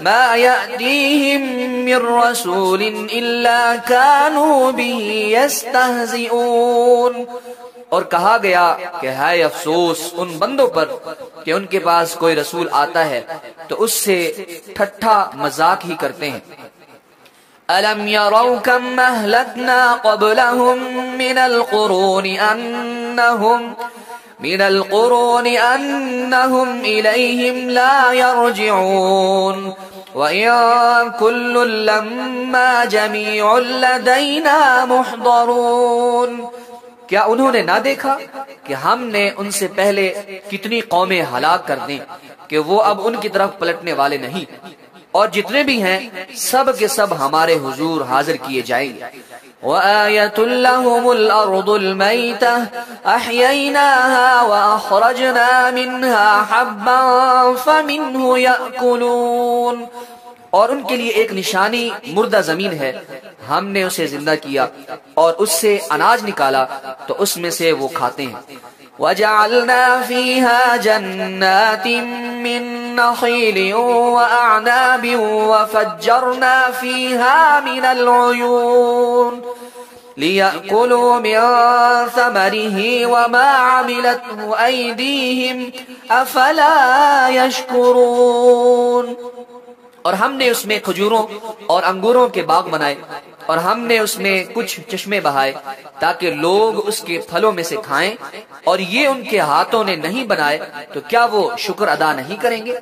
ما یأتیہم من رسول الا كانوا به یستہزئون۔ اور کہا گیا کہ ہے افسوس ان بندوں پر کہ ان کے پاس کوئی رسول آتا ہے تو اس سے ٹھٹھا مذاق ہی کرتے ہیں۔ أَلَمْ يَرَوْا كَمْ أَهْلَكْنَا قَبْلَهُمْ مِنَ الْقُرُونِ أَنَّهُمْ إِلَيْهِمْ لَا يَرْجِعُونَ وَإِن كُلٌّ لَّمَّا جَمِيعٌ لَّدَيْنَا مُحْضَرُونَ۔ کیا انہوں نے نہ دیکھا کہ ہم نے ان سے پہلے کتنی قومیں ہلاک کر دیں کہ وہ اب ان کی طرف پلٹنے والے نہیں، اور جتنے بھی ہیں سب کے سب ہمارے حضور حاضر کیے جائیں گے۔ وَآيَةٌ لَّهُمُ الْأَرْضُ الْمَيْتَةُ أَحْيَيْنَاهَا وَأَخْرَجْنَا مِنْهَا حَبًّا فَمِنْهُ يَأْكُلُونَ۔ اور ان کے لیے ایک نشانی مردہ زمین ہے، ہم نے اسے زندہ کیا اور اس سے اناج نکالا تو اس میں سے وہ کھاتے ہیں۔ وَجَعَلْنَا فِيهَا جَنَّاتٍ مِّن نَخِيلٍ وَأَعْنَابٍ وَفَجَّرْنَا فِيهَا مِنَ الْعُيُونِ لِيَأْكُلُوا مِن ثَمَرِهِ وَمَا عَمِلَتْهُ أَيْدِيهِمْ أَفَلَا يَشْكُرُونَ۔ اور ہم نے اس میں کھجوروں اور انگوروں کے باغ بنائے اور ہم نے اس میں کچھ چشمے بہائے تاکہ لوگ اس کے پھلوں میں سے کھائیں، اور یہ ان کے ہاتھوں نے نہیں بنائے تو کیا وہ شکر ادا نہیں کریں گے؟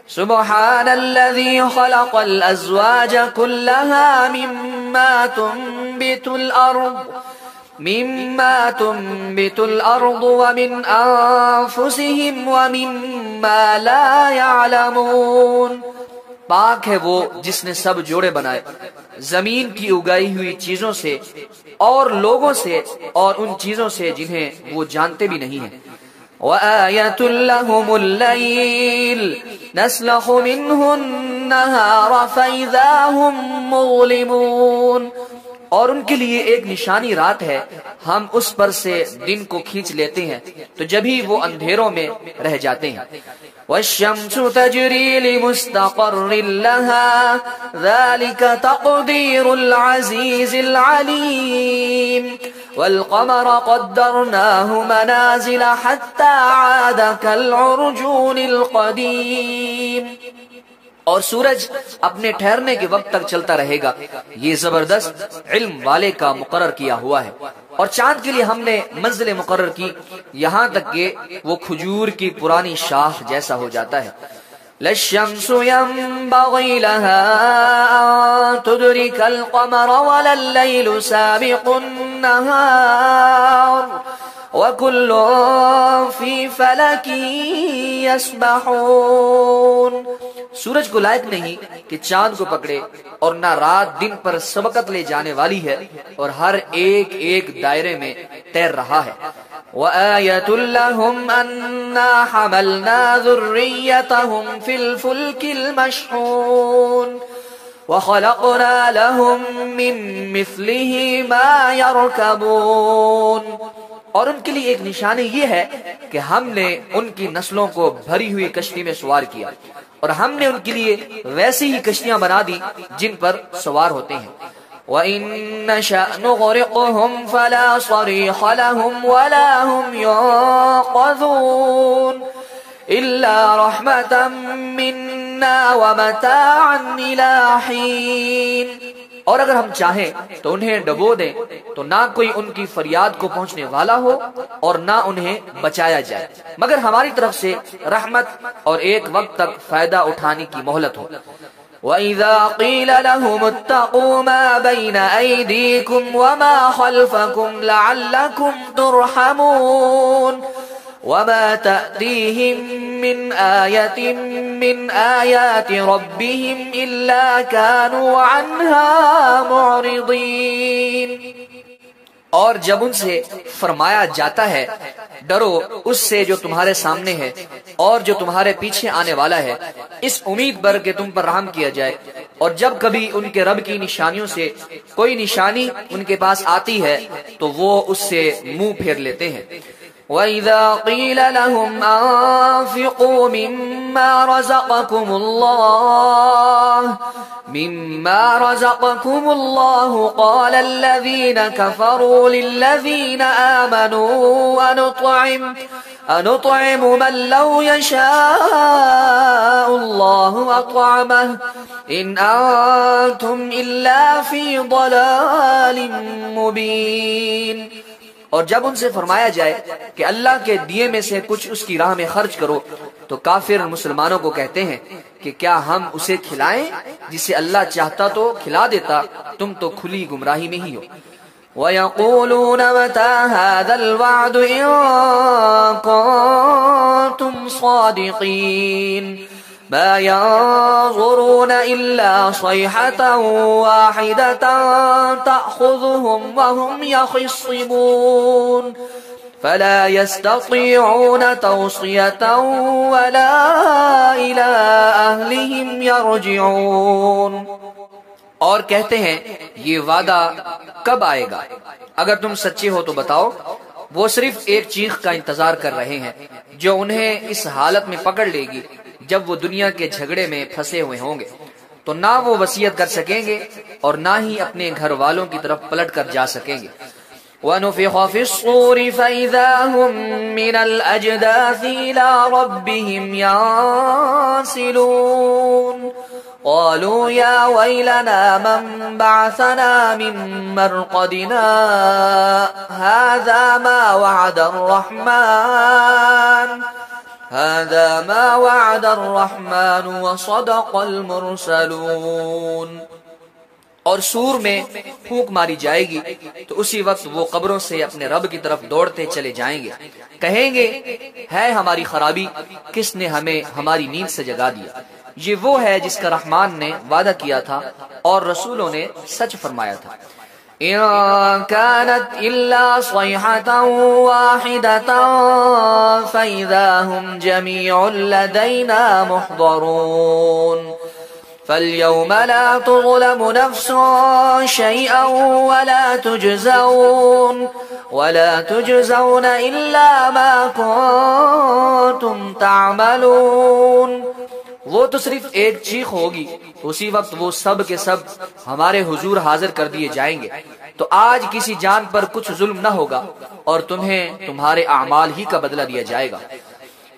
سبحان الذي خلق الازواج كلها مما تنبت الارض ومن انفسهم ومما لا يعلمون۔ پاک ہے وہ جس نے سب جوڑے بنائے زمین کی اگائی ہوئی چیزوں سے اور لوگوں سے اور ان چیزوں سے جنہیں وہ جانتے بھی نہیں ہیں۔ وَآيَةٌ لَّهُمُ اللَّيْلُ نَسْلَخُ مِنْهُ النَّهَارَ فَإِذَا هُمْ مُظْلِمُونَ۔ اور ان کے لیے ایک نشانی رات ہے، ہم اس پر سے دن کو کھینچ لیتے ہیں تو جبھی وہ اندھیروں میں رہ جاتے ہیں۔ وَالشَّمْسُ تَجْرِي لِمُسْتَقَرٍّ لَّهَا ذَلِكَ تَقْدِيرُ الْعَزِيزِ الْعَلِيمِ وَالْقَمَرَ قَدَّرْنَاهُ مَنَازِلَ حَتَّى عَادَ كَالْعُرْجُونِ الْقَدِيمِ۔ اور سورج اپنے ٹھہرنے کے وقت تک چلتا رہے گا، یہ زبردست علم والے کا مقرر کیا ہوا ہے۔ اور چاند کے لیے ہم نے منزل مقرر کی یہاں تک کہ وہ کھجور کی پرانی شاخ جیسا ہو جاتا ہے۔ لَلشَّمْسُ يَنبَغِي لَهَا أَن تُدْرِكَ الْقَمَرَ وَلَا اللَّيْلُ سَابِقُ النَّهَارِ وَكُلٌّ فِي فَلَكٍ يَسْبَحُونَ۔ سورج کو لائق نہیں کہ چاند کو پکڑے، اور نہ رات دن پر سبقت لے جانے والی ہے، اور ہر ایک ایک دائرے میں تیر رہا ہے۔ وَآيَةٌ لَهُمْ أَنَّا حَمَلْنَا ذُرِّيَّتَهُمْ فِي الْفُلْكِ الْمَشْحُونِ وَخَلَقْنَا لَهُم مِّن مِّثْلِهِ مَا يَرْكَبُونَ۔ اور ان کے لیے ایک نشانی یہ ہے کہ ہم نے ان کی نسلوں کو بھری ہوئی کشتی میں سوار کیا، اور ہم نے ان کے لیے ویسی ہی کشتیاں بنا دی جن پر سوار ہوتے ہیں۔ وَإِن نَّشَأْ نُغْرِقْهُمْ فَلَا صَرِيخَ لَهُمْ وَلَا هُمْ يُنقَذُونَ إِلَّا رَحْمَةً مِّنَّا وَمَتَاعًا إِلَىٰ حِينٍ۔ اور اگر ہم چاہیں تو انہیں ڈبو دیں تو نہ کوئی ان کی فریاد کو پہنچنے والا ہو اور نہ انہیں بچایا جائے، مگر ہماری طرف سے رحمت اور ایک وقت تک فائدہ اٹھانے کی مہلت ہو۔ وَإِذَا قِيلَ لَهُمُ اتَّقُوا مَا بَيْنَ أَيْدِيكُمْ وَمَا خَلْفَكُمْ لَعَلَّكُمْ تُرْحَمُونَ وَمَا تَأْتِيهِم مِّنْ آيَةٍ مِّنْ آيَاتِ رَبِّهِمْ إِلَّا كَانُوا عَنْهَا مُعْرِضِينَ۔ اور جب ان سے فرمایا جاتا ہے ڈرو اس سے جو تمہارے سامنے ہے اور جو تمہارے پیچھے آنے والا ہے، اس امید پر کہ تم پر رحم کیا جائے، اور جب کبھی ان کے رب کی نشانیوں سے کوئی نشانی ان کے پاس آتی ہے تو وہ اس سے منہ پھیر لیتے ہیں۔ وَإِذَا قِيلَ لَهُمْ أَنفِقُوا مِمَّا رَزَقَكُمُ اللَّهُ قَالَ الَّذِينَ كَفَرُوا لِلَّذِينَ آمَنُوا أَنُطْعِمُ مَن لَّوْ يَشَاءُ اللَّهُ أَطْعَمَهُ إِنْ أَنتُمْ إِلَّا فِي ضَلَالٍ مُّبِينٍ۔ اور جب ان سے فرمایا جائے کہ اللہ کے دیے میں سے کچھ اس کی راہ میں خرچ کرو تو کافر مسلمانوں کو کہتے ہیں کہ کیا ہم اسے کھلائیں جسے اللہ چاہتا تو کھلا دیتا، تم تو کھلی گمراہی میں ہی ہو۔ وَيَقُولُونَ مَتَىٰ هَٰذَا الْوَعْدُ إِن كُنتُمْ صَادِقِينَ مَا يَنظُرُونَ إِلَّا صَيْحَةً وَاحِدَةً تَأْخُذُهُمْ وَهُمْ يَخِصِّمُونَ فَلَا يَسْتَطِيعُونَ تَوْصِيَةً وَلَا إِلَىٰ أَهْلِهِمْ يَرْجِعُونَ۔ اور کہتے ہیں یہ وعدہ کب آئے گا؟ اگر تم سچے ہو تو بتاؤ۔ وہ صرف ایک چیخ کا انتظار کر رہے ہیں جو انہیں اس حالت میں پکڑ لے گی جب وہ دنیا کے جھگڑے میں پھنسے ہوئے ہوں گے، تو نہ وہ وصیت کر سکیں گے اور نہ ہی اپنے گھر والوں کی طرف پلٹ کر جا سکیں گے۔ وَنُفِخَ فِي الصُّورِ فَإِذَا هُم مِّنَ الْأَجْدَاثِ إِلَىٰ رَبِّهِمْ يَنسِلُونَ قَالُوا يَا وَيْلَنَا مَن بَعَثَنَا مِن مَّرْقَدِنَا هَٰذَا مَا وَعَدَ الرَّحْمَٰنُ وَصَدَقَ الْمُرْسَلُونَ۔ اور سور میں پھونک ماری جائے گی تو اسی وقت وہ قبروں سے اپنے رب کی طرف دوڑتے چلے جائیں گے، کہیں گے ہے ہماری خرابی، کس نے ہمیں ہماری نیند سے جگا دیا۔ یہ وہ ہے جس کا رحمان نے وعدہ کیا تھا اور رسولوں نے سچ فرمایا تھا۔ إِن كَانَتْ إِلَّا صَيْحَةً وَاحِدَةً فَإِذَا هُمْ جَمِيعٌ لَّدَيْنَا مُحْضَرُونَ فَالْيَوْمَ لَا تُظْلَمُ نَفْسٌ شَيْئًا وَلَا تُجْزَوْنَ إِلَّا مَا كُنتُمْ تَعْمَلُونَ۔ وہ تو صرف ایک چیخ ہوگی، اسی وقت وہ سب کے سب ہمارے حضور حاضر کر دیے جائیں گے، تو آج کسی جان پر کچھ ظلم نہ ہوگا اور تمہیں تمہارے اعمال ہی کا بدلہ دیا جائے گا۔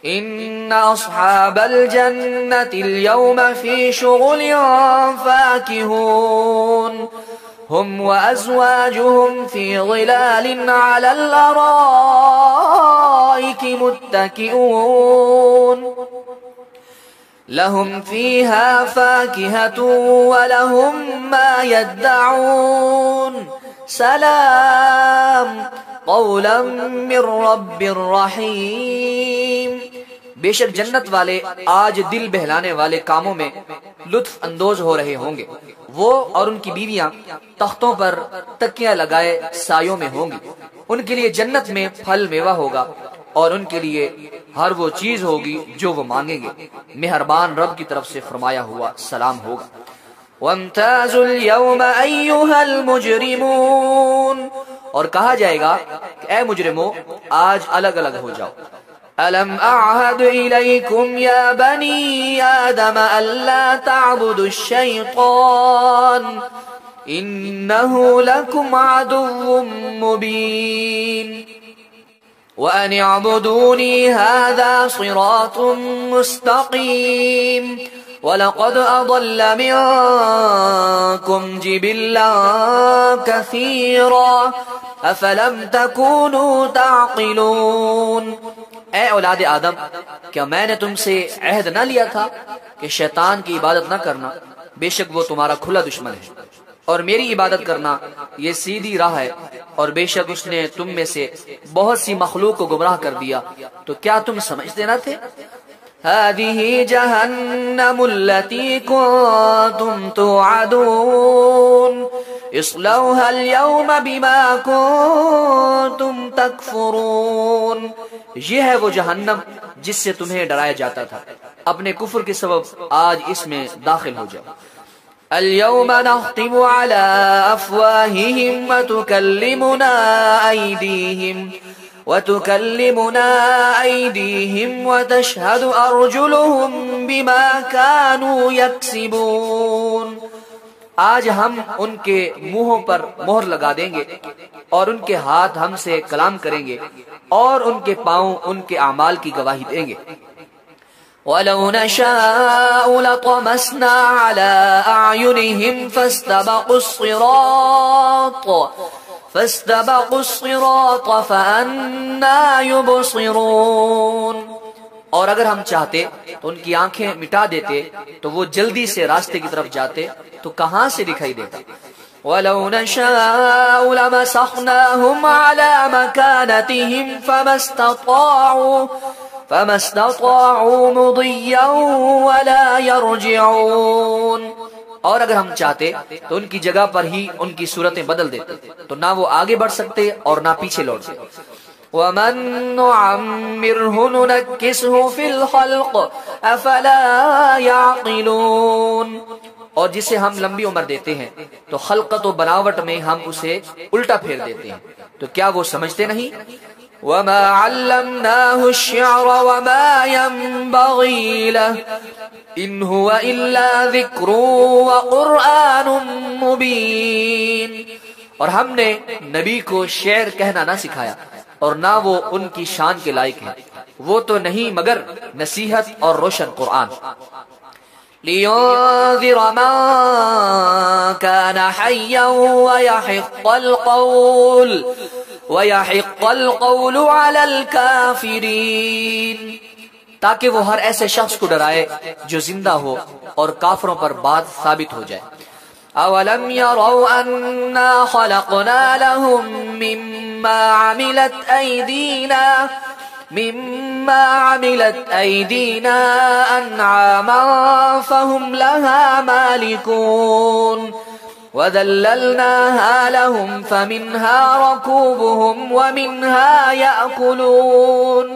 ان اصحاب الجنة اليوم في شغل فاكهون هم وازواجهم في ظلال على الارائك متكئون لهم فيها فاكهة ولهم ما يدعون سلام قولا من رب رحیم۔ بے شک جنت والے آج دل بہلانے والے کاموں میں لطف اندوز ہو رہے ہوں گے۔ وہ اور ان کی بیویاں تختوں پر تکیاں لگائے سایوں میں ہوں گی۔ ان کے لیے جنت میں پھل میوہ ہوگا اور ان کے لیے ہر وہ چیز ہوگی جو وہ مانگیں گے۔ مہربان رب کی طرف سے فرمایا ہوا سلام ہوگا۔ وَامْتَازُوا الْيَوْمَ أَيُّهَا الْمُجْرِمُونَ، اور کہا جائے گا کہ اے مجرموں آج الگ الگ ہو جاؤ۔ أَلَمْ أَعْهَدْ إِلَيْكُمْ يَا بَنِي آدَمَ أَلَّا تَعْبُدُوا الشَّيْطَانَ إِنَّهُ لَكُمْ عَدُوٌّ مُّبِينٌ وَأَنِ اعْبُدُونِي هَذَا صِرَاطٌ مُّسْتَقِيمٌ وَلَقَدْ أَضَلَّ مِنكُمْ جِبِلًّا كَثِيرًا أَفَلَمْ تَكُونُوا تَعْقِلُونَ۔ اے اولاد آدم، کیا میں نے تم سے عہد نہ لیا تھا کہ شیطان کی عبادت نہ کرنا؟ بے شک وہ تمہارا کھلا دشمن ہے، اور میری عبادت کرنا یہ سیدھی راہ ہے، اور بے شک اس نے تم میں سے بہت سی مخلوق کو گمراہ کر دیا، تو کیا تم سمجھتے نہ تھے؟ هذه جهنم التي كنتم توعدون اصلوها اليوم بما كنتم تكفرون، یہ ہے وہ جہنم جس سے تمہیں ڈرایا جاتا تھا، اپنے کفر کے سبب آج اس میں داخل ہو جاؤ۔ اليوم نختم على أفواههم وتكلمنا أيديهم وتشهد أرجلهم بما كانوا يكسبون، آج ہم ان کے منہوں پر مہر لگا دیں گے اور ان کے ہاتھ ہم سے کلام کریں گے اور ان کے پاؤں ان کے اعمال کی گواہی دیں گے۔ وَلَوْ نَشَاءُ لَطَمَسْنَا عَلَىٰ أَعْيُنِهِمْ فَاسْتَبَقُوا الصِّرَاطَ فَأَنَّىٰ يُبْصِرُونَ، اور اگر ہم چاہتے تو ان کی آنکھیں مٹا دیتے تو وہ جلدی سے راستے کی طرف جاتے تو کہاں سے دکھائی دیتا۔ وَلَوْ نَشَاءُ لَمَسَخْنَاهُمْ عَلَىٰ مَكَانَتِهِمْ فَمَا اسْتَطَاعُوا مُضِيًّا وَلَا يَرْجِعُونَ، اور اگر ہم چاہتے تو ان کی جگہ پر ہی ان کی صورتیں بدل دیتے تو نہ وہ آگے بڑھ سکتے اور نہ پیچھے لوٹتے۔ وَمَن نُّعَمِّرْهُ نُنَكِّسْهُ فِي الْخَلْقِ أَفَلَا يَعْقِلُونَ، اور جسے ہم لمبی عمر دیتے ہیں تو خلقت و بناوٹ میں ہم اسے الٹا پھیر دیتے ہیں، تو کیا وہ سمجھتے نہیں؟ وَمَا عَلَّمْنَاهُ الشِّعْرَ وَمَا يَنبَغِي لَهُ إِنْ هُوَ إِلَّا ذِكْرٌ وَقُرْآنٌ مُّبِينٌ، اور ہم نے نبی کو شعر کہنا نہ سکھایا اور نہ وہ ان کی شان کے لائق ہے، وہ تو نہیں مگر نصیحت اور روشن قرآن۔ لِيُنذِرَ مَن كَانَ حَيًّا وَيَحِقَّ الْقَوْلُ عَلَى الْكَافِرِينَ، تاکہ وہ ہر ایسے شخص کو ڈرائے جو زندہ ہو اور کافروں پر بات ثابت ہو جائے۔ أَوَلَمْ يَرَوْا أَنَّا خَلَقْنَا لَهُم مِّمَّا عَمِلَتْ أَيْدِينَا أَنْعَامًا فَهُمْ لَهَا مَالِكُونَ وَذَلَّلْنَاهَا لَهُمْ فَمِنْهَا رَكُوبُهُمْ وَمِنْهَا يَأْكُلُونَ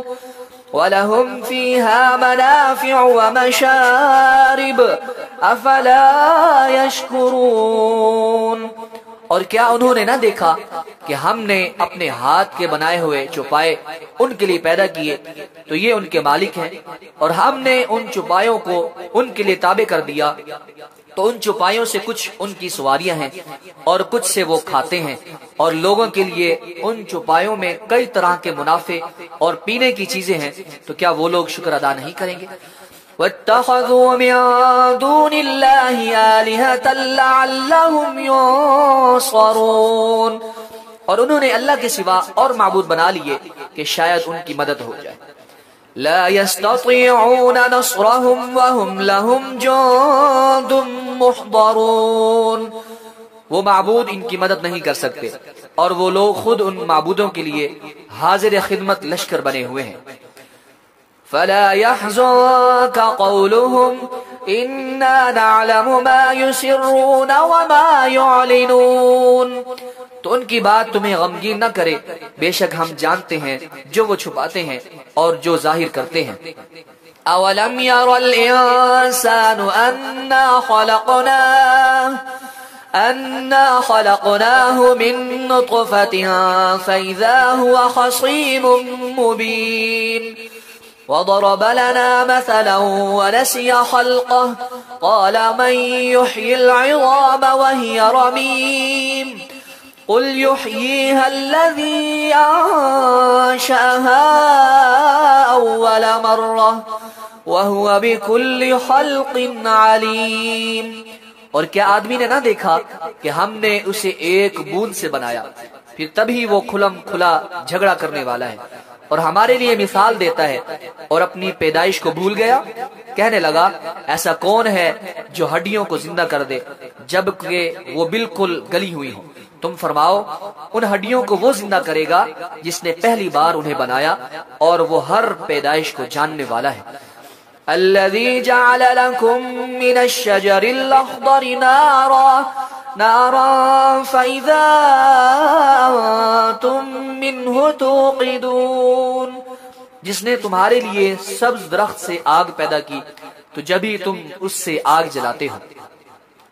وَلَهُمْ فِيهَا مَنَافِعُ وَمَشَارِبُ أَفَلَا يَشْكُرُونَ، اور کیا انہوں نے نہ دیکھا کہ ہم نے اپنے ہاتھ کے بنائے ہوئے چوپائے ان کے لیے پیدا کیے تو یہ ان کے مالک ہیں، اور ہم نے ان چوپایوں کو ان کے لیے تابع کر دیا تو ان چوپایوں سے کچھ ان کی سواریاں ہیں اور کچھ سے وہ کھاتے ہیں، اور لوگوں کے لیے ان چوپایوں میں کئی طرح کے منافع اور پینے کی چیزیں ہیں، تو کیا وہ لوگ شکر ادا نہیں کریں گے؟ وَاتَّخَذُوا مِن دُونِ اللَّهِ آلِهَةً لَعَلَّهُمْ يُنصَرُونَ، اور انہوں نے اللہ کے سوا اور معبود بنا لیے کہ شاید ان کی مدد ہو جائے۔ لا يستطيعون نصرهم وهم لهم جند محضرون، وہ معبود ان کی مدد نہیں کر سکتے اور وہ لوگ خود ان معبودوں کے لیے حاضر خدمت لشکر بنے ہوئے ہیں۔ فلا يحزنك قولهم إنا نعلم ما يسرون وما يعلنون، تو ان کی بات تمہیں غمگین نہ کرے، بے شک ہم جانتے ہیں جو وہ چھپاتے ہیں اور جو ظاہر کرتے ہیں۔ اولم ير الانسان انا خلقناه من نطفة فاذا هو خصيم مبين، وضرب لنا مثلا ونسي خلقه قال من يحيي العظام وهي رميم قل يحييها الذي أنشأها أول مرة وهو بكل خلق عليم، اور کیا آدمی نے نہ دیکھا کہ ہم نے اسے ایک بوند سے بنایا، پھر تبھی وہ کھلم کھلا جھگڑا کرنے والا ہے، اور ہمارے لیے مثال دیتا ہے، اور اپنی پیدائش کو بھول گیا؟ کہنے لگا ایسا کون ہے جو ہڈیوں کو زندہ کر دے جبکہ وہ بالکل گلی ہوئی ہوں؟ تم فرماؤ ان ہڈیوں کو وہ زندہ کرے گا جس نے پہلی بار انہیں بنایا، اور وہ ہر پیدائش کو جاننے والا ہے۔ الذي جعل لكم من الشجر الأخضر نارا فإذا أنتم منه توقدون، جس نے تمہارے لیے سبز درخت سے آگ پیدا کی تو جبھی تم اس سے آگ جلاتے ہو۔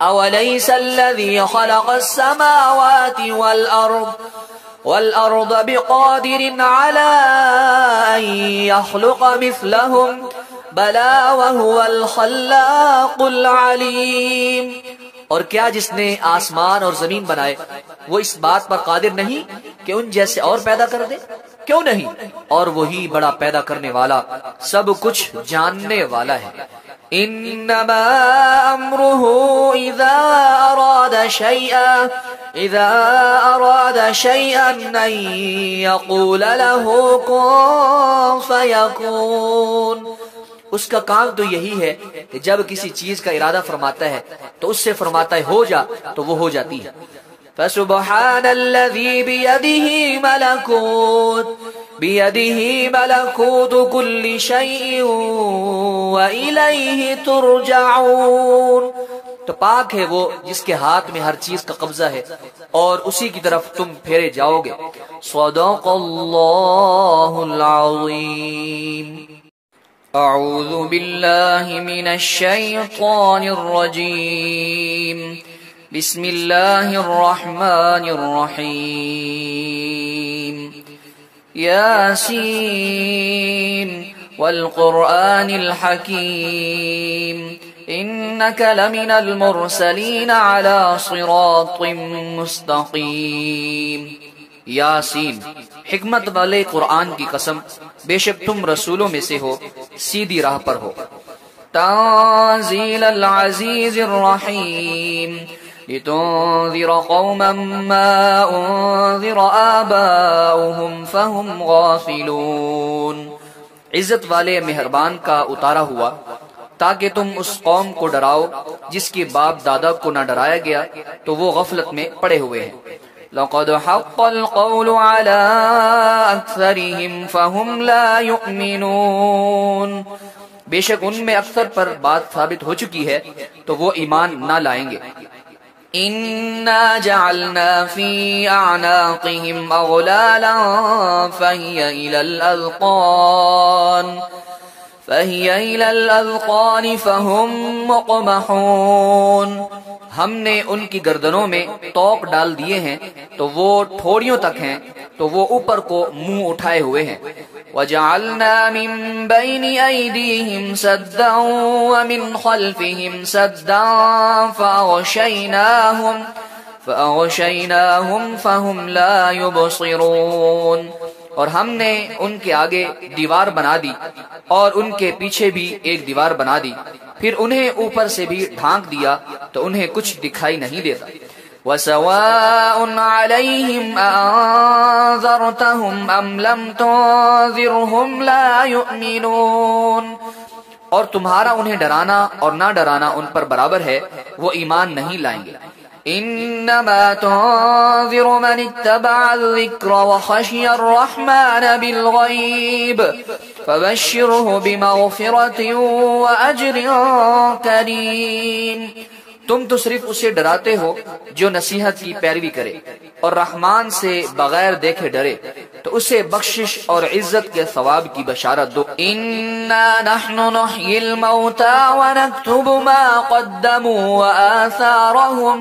أوليس الذي خلق السماوات والأرض بقادر على أن يخلق مثلهم بلى وهو الخلاق العليم، اور کیا جس نے آسمان اور زمین بنائے وہ اس بات پر قادر نہیں کہ ان جیسے اور پیدا کر دے؟ کیوں نہیں، اور وہی بڑا پیدا کرنے والا سب کچھ جاننے والا ہے۔ انما امره اذا اراد شيئا ان يقول له كن فيكون، اس کا کام تو یہی ہے کہ جب کسی چیز کا ارادہ فرماتا ہے تو اس سے فرماتا ہے ہو جا تو وہ ہو جاتی ہے۔ فسبحان الذي بيده ملكوت كل شيء وإليه ترجعون، تو پاک ہے وہ جس کے ہاتھ میں ہر چیز کا قبضہ ہے اور اسی کی طرف تم پھیرے جاؤ گے۔ صدق اللہ العظیم۔ اعوذ باللہ من الشیطان الرجیم، بسم اللہ الرحمن الرحیم۔ یاسین والقرآن الحکیم انک لمن المرسلین علی صراط مستقیم۔ یاسین، حکمت والے قرآن کی قسم، بے شک تم رسولوں میں سے ہو، سیدھی راہ پر ہو۔ تنزیل العزیز الرحیم لتنذر قوما ما انذر آباؤهم فهم غافلون، عزت والے مہربان کا اتارا ہوا تاکہ تم اس قوم کو ڈراؤ جس کے باپ دادا کو نہ ڈرایا گیا تو وہ غفلت میں پڑے ہوئے ہیں۔ لقد حق القول على اکثرهم فهم لا يؤمنون، بے شک ان میں اکثر پر بات ثابت ہو چکی ہے تو وہ ایمان نہ لائیں گے۔ انا جعلنا في اعناقهم اغلالا فهي الى الاذقان فهم مقمحون، ہم نے ان کی گردنوں میں توق ڈال دیے ہیں تو وہ ٹھوڑیوں تک ہیں تو وہ اوپر کو منہ اٹھائے ہوئے ہیں۔ وجعلنا من بين أيديهم سدا ومن خلفهم سدا فأغشيناهم فهم لا يبصرون، اور ہم نے ان کے آگے دیوار بنا دی اور ان کے پیچھے بھی ایک دیوار بنا دی، پھر انہیں اوپر سے بھی ڈھانک دیا تو انہیں کچھ دکھائی نہیں دیتا۔ وَسَوَاءٌ عَلَيْهِمْ أَأَنذَرْتَهُمْ أَمْ لَمْ تُنذِرْهُمْ لَا يُؤْمِنُونَ، اور تمہارا انہیں ڈرانا اور نہ ڈرانا ان پر برابر ہے، وہ ایمان نہیں لائیں گے۔ انما تنذر من اتبع الذکر وخشی الرحمن بالغیب فبشره بمغفرۃ واجر کریم، تم تو صرف اسے ڈراتے ہو جو نصیحت کی پیروی کرے اور رحمان سے بغیر دیکھے ڈرے، تو اسے بخشش اور عزت کے ثواب کی بشارت دو۔ انا نحن نحیی الموتى ونکتب ما قدموا وآثارهم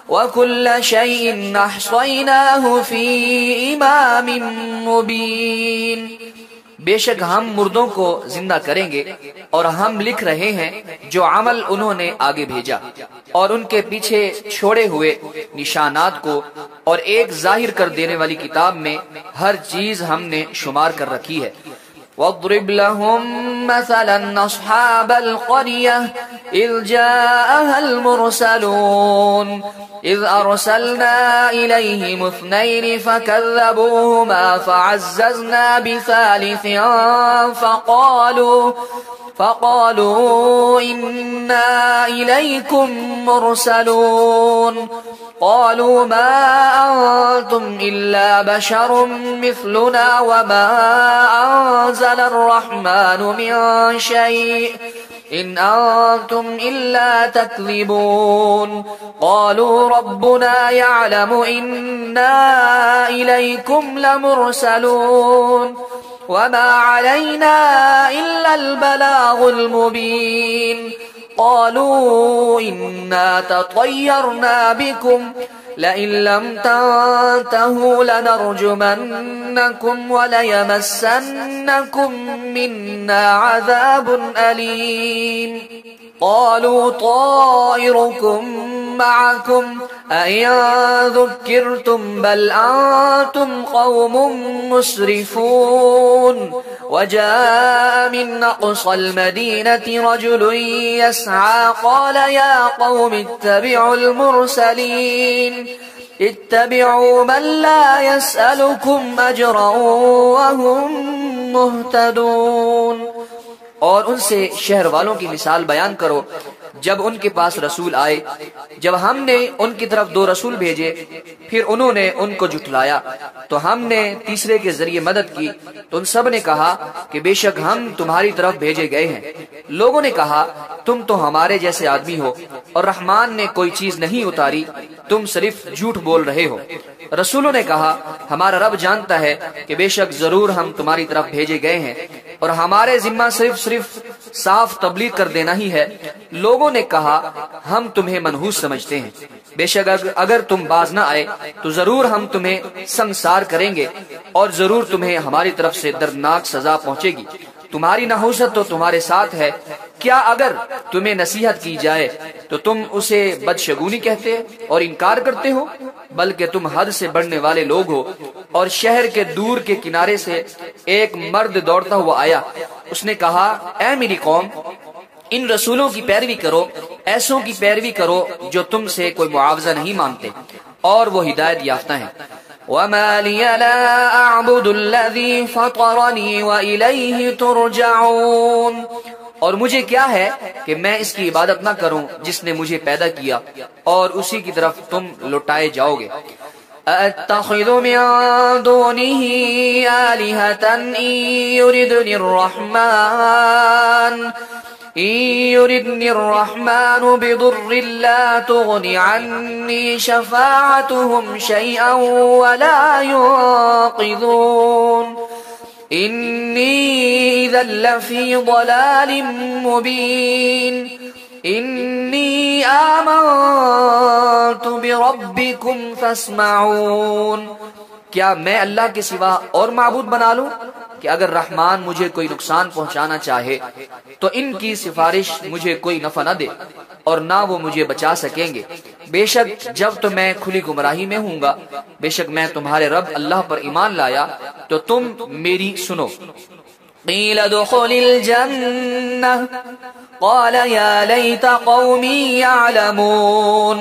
وكل شيء احصيناه في امام مبين، بے شک ہم مردوں کو زندہ کریں گے اور ہم لکھ رہے ہیں جو عمل انہوں نے آگے بھیجا اور ان کے پیچھے چھوڑے ہوئے نشانات کو، اور ایک ظاہر کر دینے والی کتاب میں ہر چیز ہم نے شمار کر رکھی ہے۔ واضرب لهم مثلا اصحاب القرية اذ جاءها المرسلون اذ ارسلنا اليهم اثنين فكذبوهما فعززنا بثالث فقالوا إنا إليكم مرسلون قالوا ما أنتم إلا بشر مثلنا وما أنزل الرحمن من شيء إن أنتم إلا تكذبون قالوا ربنا يعلم إنا إليكم لمرسلون وما علينا إلا البلاغ المبين قالوا إنا تطيرنا بكم لئن لم تنتهوا لنرجمنكم وليمسنكم منا عذاب أليم قالوا طائركم معكم أئن ذكرتم بل أنتم قوم مسرفون وجاء من أقصى المدينة رجل يسعى قال يا قوم اتبعوا المرسلين اتبعوا من لا يسألكم أجرا وهم مهتدون، اور ان سے شہر والوں کی مثال بیان کرو جب ان کے پاس رسول آئے، جب ہم نے ان کی طرف 2 رسول بھیجے پھر انہوں نے ان کو جھٹلایا تو ہم نے تیسرے کے ذریعے مدد کی، تو ان سب نے کہا کہ بے شک ہم تمہاری طرف بھیجے گئے ہیں۔ لوگوں نے کہا تم تو ہمارے جیسے آدمی ہو اور رحمان نے کوئی چیز نہیں اتاری، تم صرف جھوٹ بول رہے ہو۔ رسولوں نے کہا ہمارا رب جانتا ہے کہ بے شک ضرور ہم تمہاری طرف بھیجے گئے ہیں اور ہمارے ذمہ صرف صاف تبلیغ کر دینا ہی ہے۔ لوگوں نے کہا ہم تمہیں منحوس سمجھتے ہیں، بے شک اگر تم باز نہ آئے تو ضرور ہم تمہیں سنسار کریں گے اور ضرور تمہیں ہماری طرف سے دردناک سزا پہنچے گی۔ تمہاری نحوست تو تمہارے ساتھ ہے، کیا اگر تمہیں نصیحت کی جائے تو تم اسے بدشگونی کہتے اور انکار کرتے ہو؟ بلکہ تم حد سے بڑھنے والے لوگ ہو۔ اور شہر کے دور کے کنارے سے ایک مرد دوڑتا ہوا آیا، اس نے کہا اے میری قوم، ان رسولوں کی پیروی کرو، ایسوں کی پیروی کرو جو تم سے کوئی معاوضہ نہیں مانگتے اور وہ ہدایت یافتہ ہیں۔ وَمَا لِيَ لَا أَعْبُدُ الَّذِي فَطَرَنِي وَإِلَيْهِ تُرْجَعُونَ، اور مجھے کیا ہے کہ میں اس کی عبادت نہ کروں جس نے مجھے پیدا کیا اور اسی کی طرف تم لوٹائے جاؤ گے۔ أَأَتَّخِذُ مِن دُونِهِ آلِهَةً إِن يردني الرحمن بضر لا تغن عني شفاعتهم شيئا ولا ينقذون إني إذا لفي ضلال مبين إني آمنت بربكم فاسمعون، کیا میں اللہ کے سوا اور معبود بنا لوں؟ کہ اگر رحمان مجھے کوئی نقصان پہنچانا چاہے تو ان کی سفارش مجھے کوئی نفع نہ دے اور نہ وہ مجھے بچا سکیں گے. بے شک جب تو میں کھلی گمراہی میں ہوں گا، بے شک میں تمہارے رب اللہ پر ایمان لایا تو تم میری سنو. قیل ادخل الجنة قال یا لیت قومی یعلمون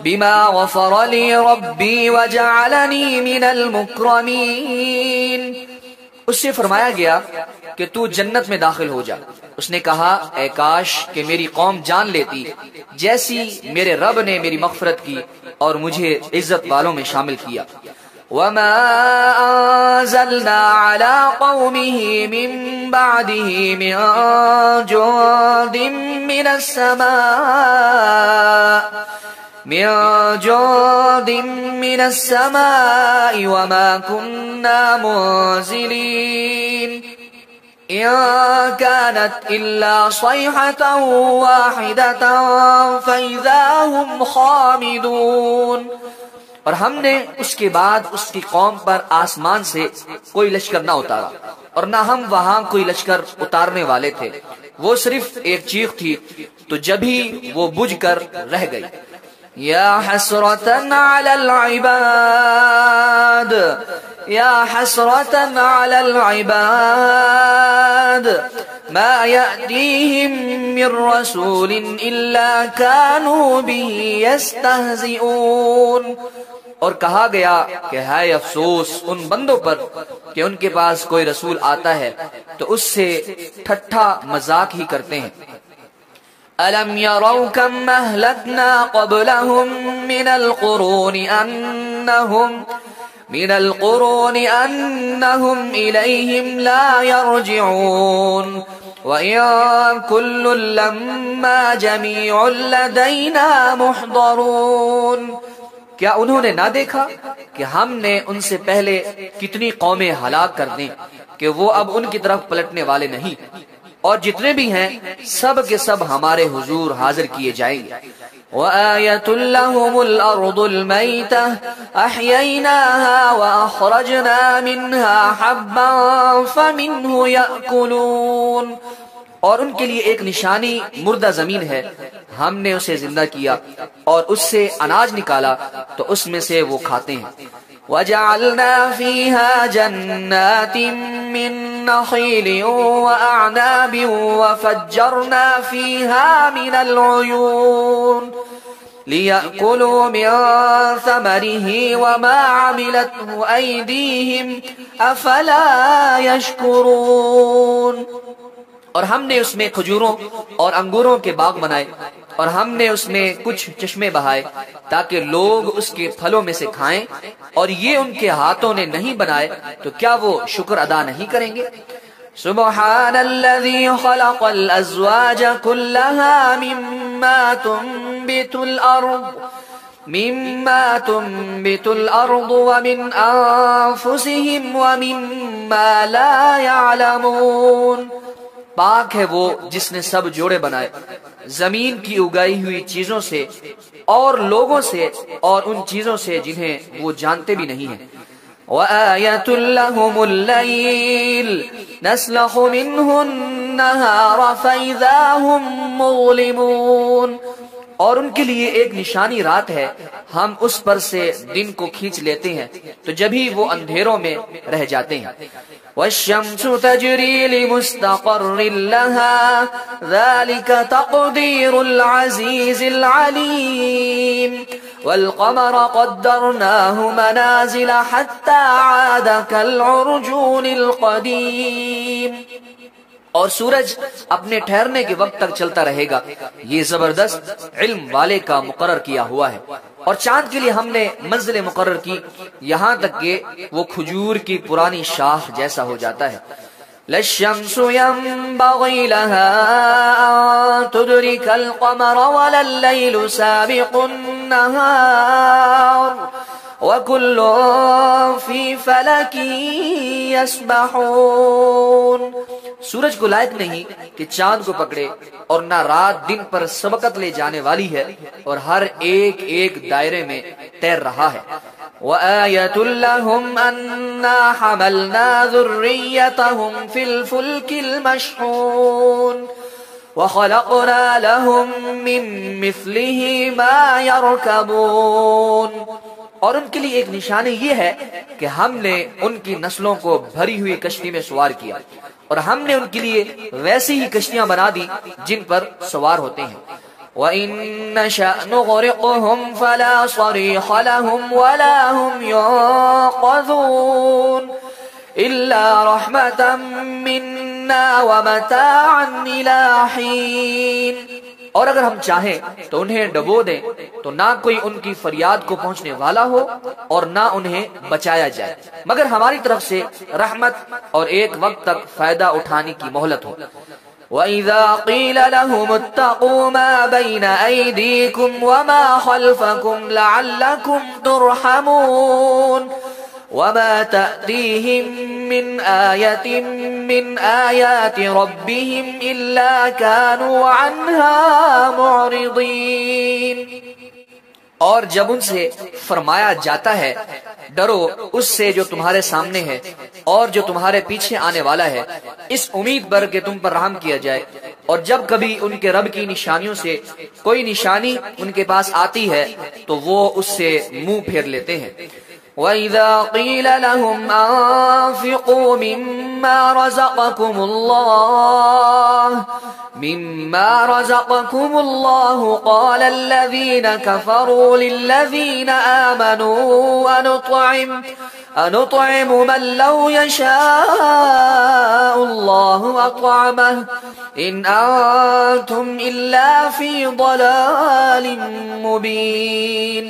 بما غفر لی ربی وجعلنی من المکرمین. اس سے فرمایا گیا کہ تو جنت میں داخل ہو جا. اس نے کہا اے کاش کہ میری قوم جان لیتی جیسی میرے رب نے میری مغفرت کی اور مجھے عزت والوں میں شامل کیا. وما انزلنا على قومه من بعده من جند من السماء وما كنا منزلين إن كانت إلا صيحة واحدة فإذا هم خامدون. اور ہم نے اس کے بعد اس کی قوم پر آسمان سے کوئی لشکر نہ اتارا اور نہ ہم وہاں کوئی لشکر اتارنے والے تھے، وہ صرف ایک چیخ تھی تو جبھی وہ بجھ کر رہ گئی. یا حسرتاً علی العباد یا حسرتاً علی العباد ما یأتیہم من رسول الا كانوا به یستہزئون. اور کہا گیا کہ ہے افسوس ان بندوں پر کہ ان کے پاس کوئی رسول آتا ہے تو اس سے ٹھٹھا مذاق ہی کرتے ہیں. أَلَمْ يَرَوْا كَمْ أَهْلَكْنَا قَبْلَهُمْ مِنَ الْقُرُونِ أَنَّهُمْ إِلَيْهِمْ لَا يَرْجِعُونَ وَإِن كُلٌّ لَّمَّا جَمِيعٌ لَّدَيْنَا مُحْضَرُونَ. کیا انہوں نے نہ دیکھا کہ ہم نے ان سے پہلے کتنی قومیں ہلاک کر دیں کہ وہ اب ان کی طرف پلٹنے والے نہیں، اور جتنے بھی ہیں سب کے سب ہمارے حضور حاضر کیے جائیں گے. وَآيَةٌ لَّهُمُ الْأَرْضُ الْمَيْتَةُ أَحْيَيْنَاهَا وَأَخْرَجْنَا مِنْهَا حَبًّا فَمِنْهُ يَأْكُلُونَ. اور ان کے لیے ایک نشانی مردہ زمین ہے، ہم نے اسے زندہ کیا اور اس سے اناج نکالا تو اس میں سے وہ کھاتے ہیں. وَجَعَلْنَا فِيهَا جَنَّاتٍ مِّن نَخِيلٍ وَأَعْنَابٍ وَفَجَّرْنَا فِيهَا مِنَ الْعُيُونِ لِيَأْكُلُوا مِن ثَمَرِهِ وَمَا عَمِلَتْهُ أَيْدِيهِمْ أَفَلَا يَشْكُرُونَ. اور ہم نے اس میں کھجوروں اور انگوروں کے باغ بنائے اور ہم نے اس میں کچھ چشمے بہائے تاکہ لوگ اس کے پھلوں میں سے کھائیں، اور یہ ان کے ہاتھوں نے نہیں بنائے تو کیا وہ شکر ادا نہیں کریں گے. سبحان الذي خلق الازواج كلها مما تنبت الارض ومن انفسهم ومما لا يعلمون. پاک ہے وہ جس نے سب جوڑے بنائے زمین کی اگائی ہوئی چیزوں سے اور لوگوں سے اور ان چیزوں سے جنہیں وہ جانتے بھی نہیں ہیں. وَآيَةٌ لَّهُمُ اللَّيْلُ نَسْلَخُ مِنْهُ النَّهَارَ فَإِذَا هُمْ مُظْلِمُونَ. اور ان کے لیے ایک نشانی رات ہے، ہم اس پر سے دن کو کھینچ لیتے ہیں تو جبھی وہ اندھیروں میں رہ جاتے ہیں. والشمس تجری لمستقر لها ذلك تقدير العزيز العليم والقمر قدرناه منازل حتى عاد كالعرجون القديم. اور سورج اپنے ٹھہرنے کے وقت تک چلتا رہے گا، یہ زبردست علم والے کا مقرر کیا ہوا ہے. اور چاند کے لیے ہم نے منزل مقرر کی یہاں تک کہ وہ کھجور کی پرانی شاخ جیسا ہو جاتا ہے. للشمس ينبغي لها أن تدرك القمر ولا الليل سابق النهار وكل في فلك يسبحون. سورج کو لائق نہیں کہ چاند کو پکڑے اور نہ رات دن پر سبقت لے جانے والی ہے اور ہر ایک ایک دائرے میں تیر رہا ہے. وآية لهم أنا حملنا ذريتهم في الفلك المشحون وخلقنا لهم من مثله ما يركبون۔ اور ان کے لیے ایک نشانی یہ ہے کہ ہم نے ان کی نسلوں کو بھری ہوئی کشتی میں سوار کیا، اور ہم نے ان کے لیے ویسی ہی کشتیاں بنا دی جن پر سوار ہوتے ہیں۔ وَإِن نَّشَأْ نُغْرِقْهُمْ فَلَا صَرِيخَ لَهُمْ وَلَا هُمْ يُنقَذُونَ إِلَّا رَحْمَةً مِّنَّا وَمَتَاعًا إِلَىٰ حِينٍ۔ اور اگر ہم چاہیں تو انہیں ڈبو دیں تو نہ کوئی ان کی فریاد کو پہنچنے والا ہو اور نہ انہیں بچایا جائے، مگر ہماری طرف سے رحمت اور ایک وقت تک فائدہ اٹھانے کی مہلت ہو۔ وَإِذَا قِيلَ لَهُمُ اتَّقُوا مَا بَيْنَ أَيْدِيكُمْ وَمَا خَلْفَكُمْ لَعَلَّكُمْ تُرْحَمُونَ وَمَا تَأْتِيهِمْ مِنْ آيَةٍ مِّنْ آيَاتِ رَبِّهِمْ إِلَّا كَانُوا عَنْهَا مُعْرِضِينَ۔ اور جب ان سے فرمایا جاتا ہے ڈرو اس سے جو تمہارے سامنے ہے اور جو تمہارے پیچھے آنے والا ہے، اس امید پر کہ تم پر رحم کیا جائے، اور جب کبھی ان کے رب کی نشانیوں سے کوئی نشانی ان کے پاس آتی ہے تو وہ اس سے منہ پھیر لیتے ہیں۔ وَإِذَا قِيلَ لَهُمْ أَنفِقُوا مِمَّا رَزَقَكُمُ اللَّهُ قَالَ الَّذِينَ كَفَرُوا لِلَّذِينَ آمَنُوا أَنُطْعِمُ مَن لَّوْ يَشَاءُ اللَّهُ أَطْعَمَهُ إِنْ أَنتُمْ إِلَّا فِي ضَلَالٍ مُّبِينٍ۔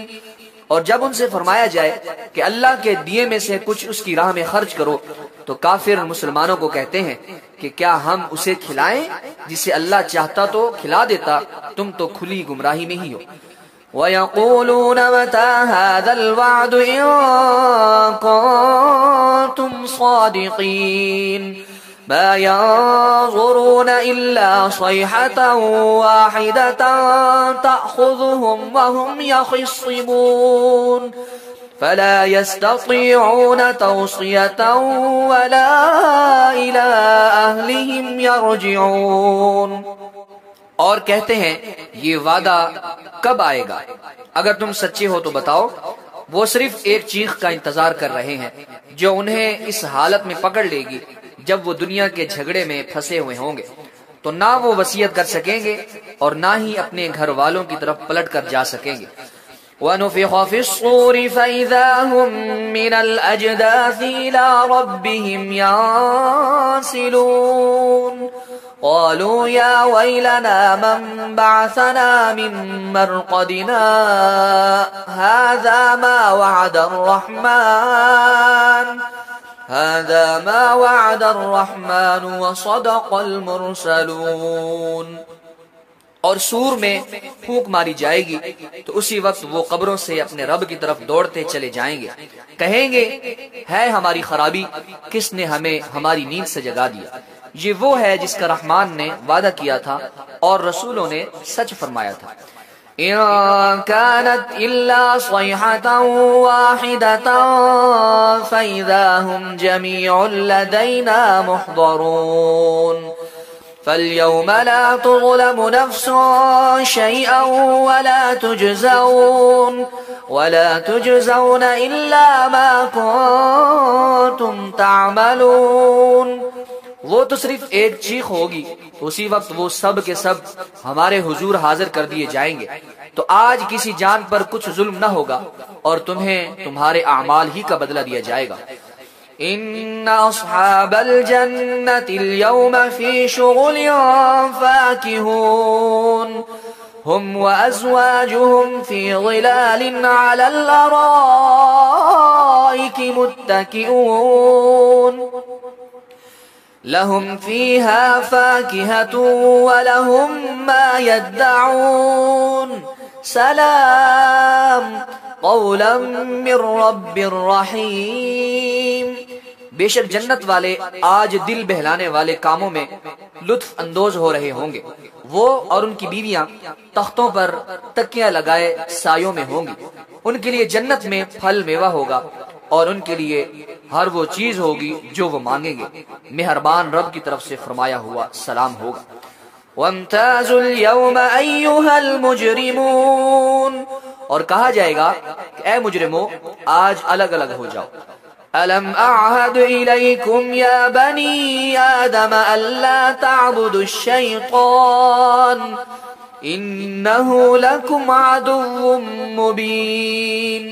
اور جب ان سے فرمایا جائے کہ اللہ کے دیے میں سے کچھ اس کی راہ میں خرچ کرو تو کافر مسلمانوں کو کہتے ہیں کہ کیا ہم اسے کھلائیں جسے اللہ چاہتا تو کھلا دیتا، تم تو کھلی گمراہی میں ہی ہو۔ وَيَقُولُونَ مَتَىٰ هَٰذَا الْوَعْدُ إِن كُنتُمْ صَادِقِينَ مَا يَنظُرُونَ إِلَّا صَيْحَةً وَاحِدَةً تَأْخُذُهُمْ وَهُمْ يَخِصِّمُونَ فَلَا يَسْتَطِيعُونَ تَوْصِيَةً وَلَا إِلَىٰ أَهْلِهِمْ يَرْجِعُونَ۔ اور کہتے ہیں یہ وعدہ کب آئے گا؟ اگر تم سچے ہو تو بتاؤ۔ وہ صرف ایک چیخ کا انتظار کر رہے ہیں جو انہیں اس حالت میں پکڑ لے گی جب وہ دنیا کے جھگڑے میں پھنسے ہوئے ہوں گے، تو نہ وہ وصیت کر سکیں گے اور نہ ہی اپنے گھر والوں کی طرف پلٹ کر جا سکیں گے۔ وَنُفِخَ فِي الصُّورِ فَإِذَا هُم مِّنَ الْأَجْدَاثِ إِلَىٰ رَبِّهِمْ يَنسِلُونَ قَالُوا يَا وَيْلَنَا مَن بَعَثَنَا مِن مَّرْقَدِنَا هَٰذَا مَا وَعَدَ الرَّحْمَٰنُ وَصَدَقَ الْمُرْسَلُونَ۔ اور سور میں پھونک ماری جائے گی تو اسی وقت وہ قبروں سے اپنے رب کی طرف دوڑتے چلے جائیں گے، کہیں گے ہے ہماری خرابی، کس نے ہمیں ہماری نیند سے جگا دیا۔ یہ وہ ہے جس کا رحمان نے وعدہ کیا تھا اور رسولوں نے سچ فرمایا تھا۔ إِن كَانَتْ إِلَّا صَيْحَةً وَاحِدَةً فَإِذَا هُمْ جَمِيعٌ لَّدَيْنَا مُحْضَرُونَ فَالْيَوْمَ لَا تُظْلَمُ نَفْسٌ شَيْئًا وَلَا تُجْزَوْنَ إِلَّا مَا كُنتُمْ تَعْمَلُونَ۔ وہ تو صرف ایک چیخ ہوگی، اسی وقت وہ سب کے سب ہمارے حضور حاضر کر دیے جائیں گے، تو آج کسی جان پر کچھ ظلم نہ ہوگا اور تمہیں تمہارے اعمال ہی کا بدلہ دیا جائے گا۔ ان اصحاب الجنة اليوم في شغل فاكهون هم وازواجهم في ظلال على الارائك متكئون لهم فيها فاكهة ولهم ما يدعون سلام قولا من رب رحیم۔ بے شک جنت والے آج دل بہلانے والے کاموں میں لطف اندوز ہو رہے ہوں گے۔ وہ اور ان کی بیویاں تختوں پر تکیاں لگائے سایوں میں ہوں گی۔ ان کے لیے جنت میں پھل میوہ ہوگا اور ان کے لیے ہر وہ چیز ہوگی جو وہ مانگیں گے۔ مہربان رب کی طرف سے فرمایا ہوا سلام ہوگا۔ وَامْتَازُوا الْيَوْمَ أَيُّهَا الْمُجْرِمُونَ، اور کہا جائے گا کہ اے مجرمو آج الگ الگ ہو جاؤ۔ أَلَمْ أَعْهَدْ إِلَيْكُمْ يَا بَنِي آدَمَ أَلَّا تَعْبُدُوا الشَّيْطَانَ إِنَّهُ لَكُمْ عَدُوٌّ مُّبِينٌ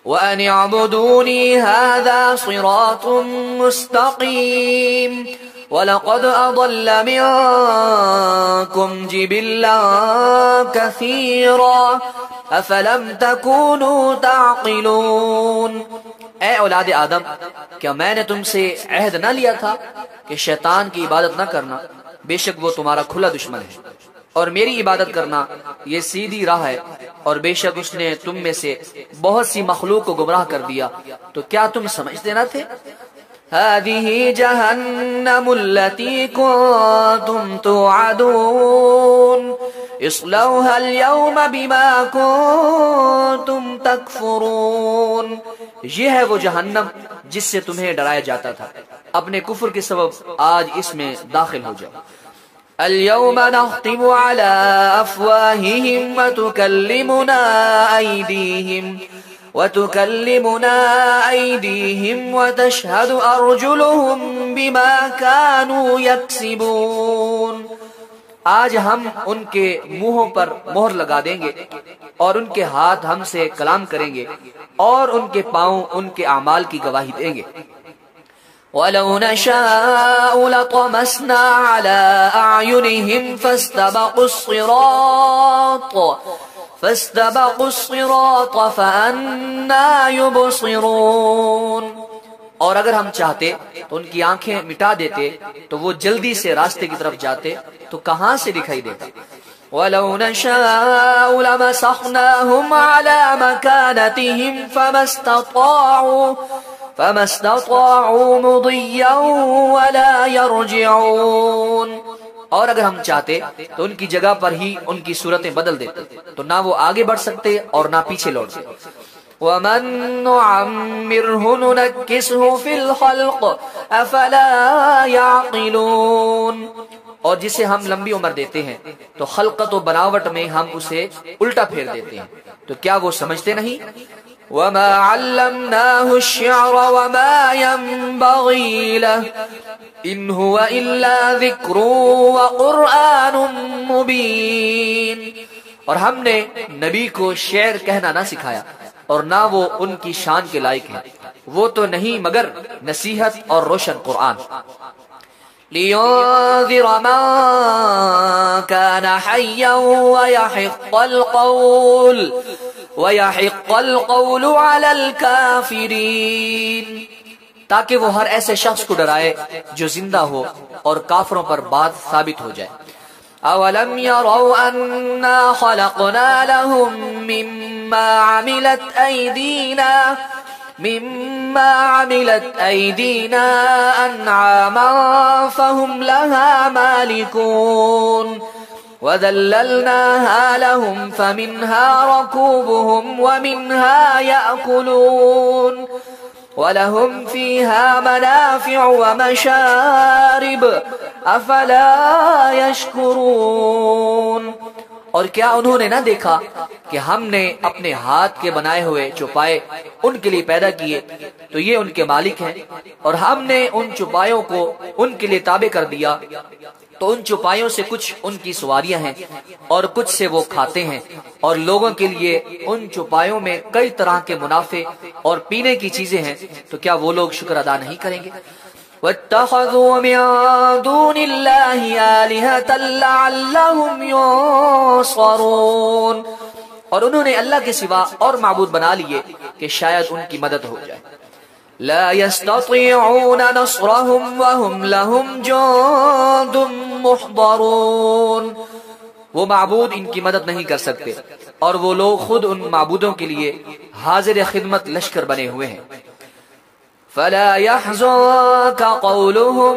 وَأَنِ اعْبُدُونِي هَذَا صِرَاطٌ مُّسْتَقِيمٌ وَلَقَدْ أَضَلَّ مِنكُمْ جِبِلًّا كَثِيرًا أَفَلَمْ تَكُونُوا تَعْقِلُونَ، اے اولاد آدم، کیا میں نے تم سے عہد نہ لیا تھا کہ شیطان کی عبادت نہ کرنا؟ بے شک وہ تمہارا کھلا دشمن ہے، اور میری عبادت کرنا یہ سیدھی راہ ہے، اور بے شک اس نے تم میں سے بہت سی مخلوق کو گمراہ کر دیا، تو کیا تم سمجھتے نہ تھے؟ هذه جهنم التي كنتم توعدون اصلوها اليوم بما كنتم تكفرون، یہ ہے وہ جہنم جس سے تمہیں ڈرایا جاتا تھا، اپنے کفر کے سبب آج اس میں داخل ہو جاؤ۔ اليوم نختم على أفواههم وتكلمنا أيديهم وتشهد أرجلهم بما كانوا يكسبون، آج ہم ان کے منہوں پر مہر لگا دیں گے اور ان کے ہاتھ ہم سے کلام کریں گے اور ان کے پاؤں ان کے اعمال کی گواہی دیں گے۔ وَلَوْ نَشَاءُ لَطَمَسْنَا عَلَىٰ أَعْيُنِهِمْ فَاسْتَبَقُوا الصِّرَاطَ فَأَنَّىٰ يُبْصِرُونَ، اور اگر ہم چاہتے تو ان کی آنکھیں مٹا دیتے تو وہ جلدی سے راستے کی طرف جاتے تو کہاں سے دکھائی دیتا۔ وَلَوْ نَشَاءُ لَمَسَخْنَاهُمْ عَلَىٰ مَكَانَتِهِمْ فَمَا اسْتَطَاعُوا مُضِيًّا وَلَا يَرْجِعُونَ، اور اگر ہم چاہتے تو ان کی جگہ پر ہی ان کی صورتیں بدل دیتے تو نہ وہ آگے بڑھ سکتے اور نہ پیچھے لوٹ سکتے۔ وَمَن نُّعَمِّرْهُ نُنَكِّسْهُ فِي الْخَلْقِ أَفَلَا يَعْقِلُونَ، اور جسے ہم لمبی عمر دیتے ہیں تو خلقت و بناوٹ میں ہم اسے الٹا پھیر دیتے ہیں، تو کیا وہ سمجھتے نہیں؟ وَمَا عَلَّمْنَاهُ الشِّعْرَ وَمَا يَنبَغِي لَهُ إِنْ هُوَ إِلَّا ذِكْرٌ وَقُرْآنٌ مُّبِينٌ، اور ہم نے نبی کو شعر کہنا نہ سکھایا اور نہ وہ ان کی شان کے لائق ہے، وہ تو نہیں مگر نصیحت اور روشن قرآن۔ لِيُنذِرَ مَن كَانَ حَيًّا وَيَحِقَّ الْقَوْلُ عَلَى الْكَافِرِينَ، تاکہ وہ ہر ایسے شخص کو ڈرائے جو زندہ ہو اور کافروں پر بات ثابت ہو جائے۔ أَوَلَمْ يَرَوْا أَنَّا خَلَقْنَا لَهُم مِّمَّا عَمِلَتْ أَيْدِينَا أَنْعَامًا فَهُمْ لَهَا مَالِكُونَ وَذَلَّلْنَاهَا لَهُمْ فَمِنْهَا رَكُوبُهُمْ وَمِنْهَا يَأْكُلُونَ وَلَهُمْ فِيهَا مَنَافِعُ وَمَشَارِبُ أَفَلَا يَشْكُرُونَ، اور کیا انہوں نے نہ دیکھا کہ ہم نے اپنے ہاتھ کے بنائے ہوئے چوپائے ان کے لیے پیدا کیے تو یہ ان کے مالک ہیں، اور ہم نے ان چوپایوں کو ان کے لیے تابع کر دیا تو ان چوپایوں سے کچھ ان کی سواریاں ہیں اور کچھ سے وہ کھاتے ہیں، اور لوگوں کے لیے ان چوپایوں میں کئی طرح کے منافع اور پینے کی چیزیں ہیں، تو کیا وہ لوگ شکر ادا نہیں کریں گے؟ وَاتَّخَذُوا مِن دُونِ اللَّهِ آلِهَةً لَعَلَّهُمْ يُنصَرُونَ، اور انہوں نے اللہ کے سوا اور معبود بنا لیے کہ شاید ان کی مدد ہو جائے۔ لا يستطيعون نصرهم وهم لهم جند محضرون، وہ معبود ان کی مدد نہیں کر سکتے اور وہ لوگ خود ان معبودوں کے لیے حاضر خدمت لشکر بنے ہوئے ہیں۔ فلا يحزنك قولهم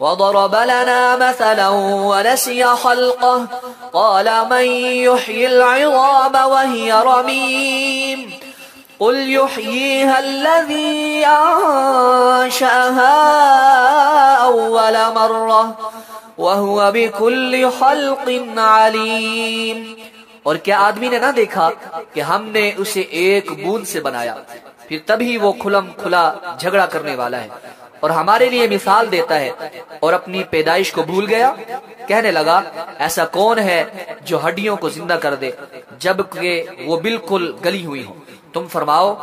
وضرب لنا مثلا ونسي خلقه قال من يحيي العظام وهي رميم قل يحييها الذي أنشأها أول مرة وهو بكل خلق عليم۔ اور کیا آدمی نے نہ دیکھا کہ ہم نے اسے ایک بوند سے بنایا، پھر تبھی وہ کھلم کھلا جھگڑا کرنے والا ہے اور ہمارے لیے مثال دیتا ہے، اور اپنی پیدائش کو بھول گیا۔ کہنے لگا ایسا کون ہے جو ہڈیوں کو زندہ کر دے جبکہ وہ بالکل گلی ہوئی ہوں؟ تم فرماؤ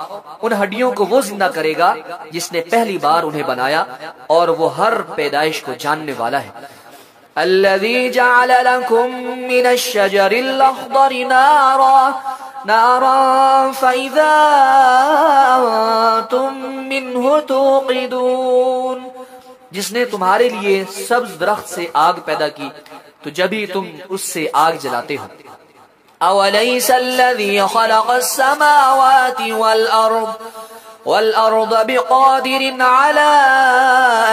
ان ہڈیوں کو وہ زندہ کرے گا جس نے پہلی بار انہیں بنایا، اور وہ ہر پیدائش کو جاننے والا ہے۔ الذي جعل لكم من الشجر الأخضر نارا فإذا أنتم منه توقدون، جس نے تمہارے لیے سبز درخت سے آگ پیدا کی تو جبھی تم اس سے آگ جلاتے ہو۔ أوليس الذي خلق السماوات والأرض بقادر على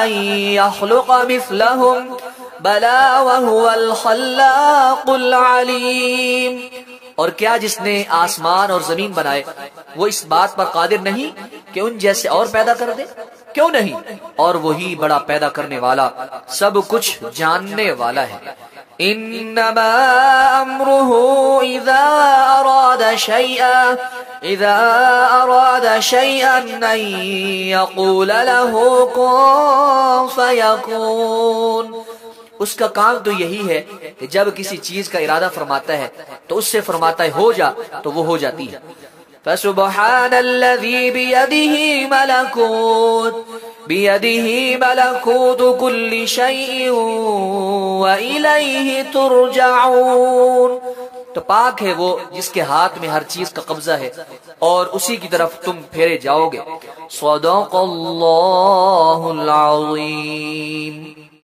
أن يخلق مثلهم بلى وهو الخلاق العليم۔ اور کیا جس نے آسمان اور زمین بنائے وہ اس بات پر قادر نہیں کہ ان جیسے اور پیدا کر دے؟ کیوں نہیں، اور وہی بڑا پیدا کرنے والا سب کچھ جاننے والا ہے۔ انما امره اذا اراد شيئا ان يقول له كن فيكون۔ اس کا کام تو یہی ہے کہ جب کسی چیز کا ارادہ فرماتا ہے تو اس سے فرماتا ہے ہو جا تو وہ ہو جاتی ہے۔ فسبحان الذي بيده ملكوت كل شيء وإليه ترجعون۔ تو پاک ہے وہ جس کے ہاتھ میں ہر چیز کا قبضہ ہے اور اسی کی طرف تم پھیرے جاؤ گے۔ صدق اللہ العظیم۔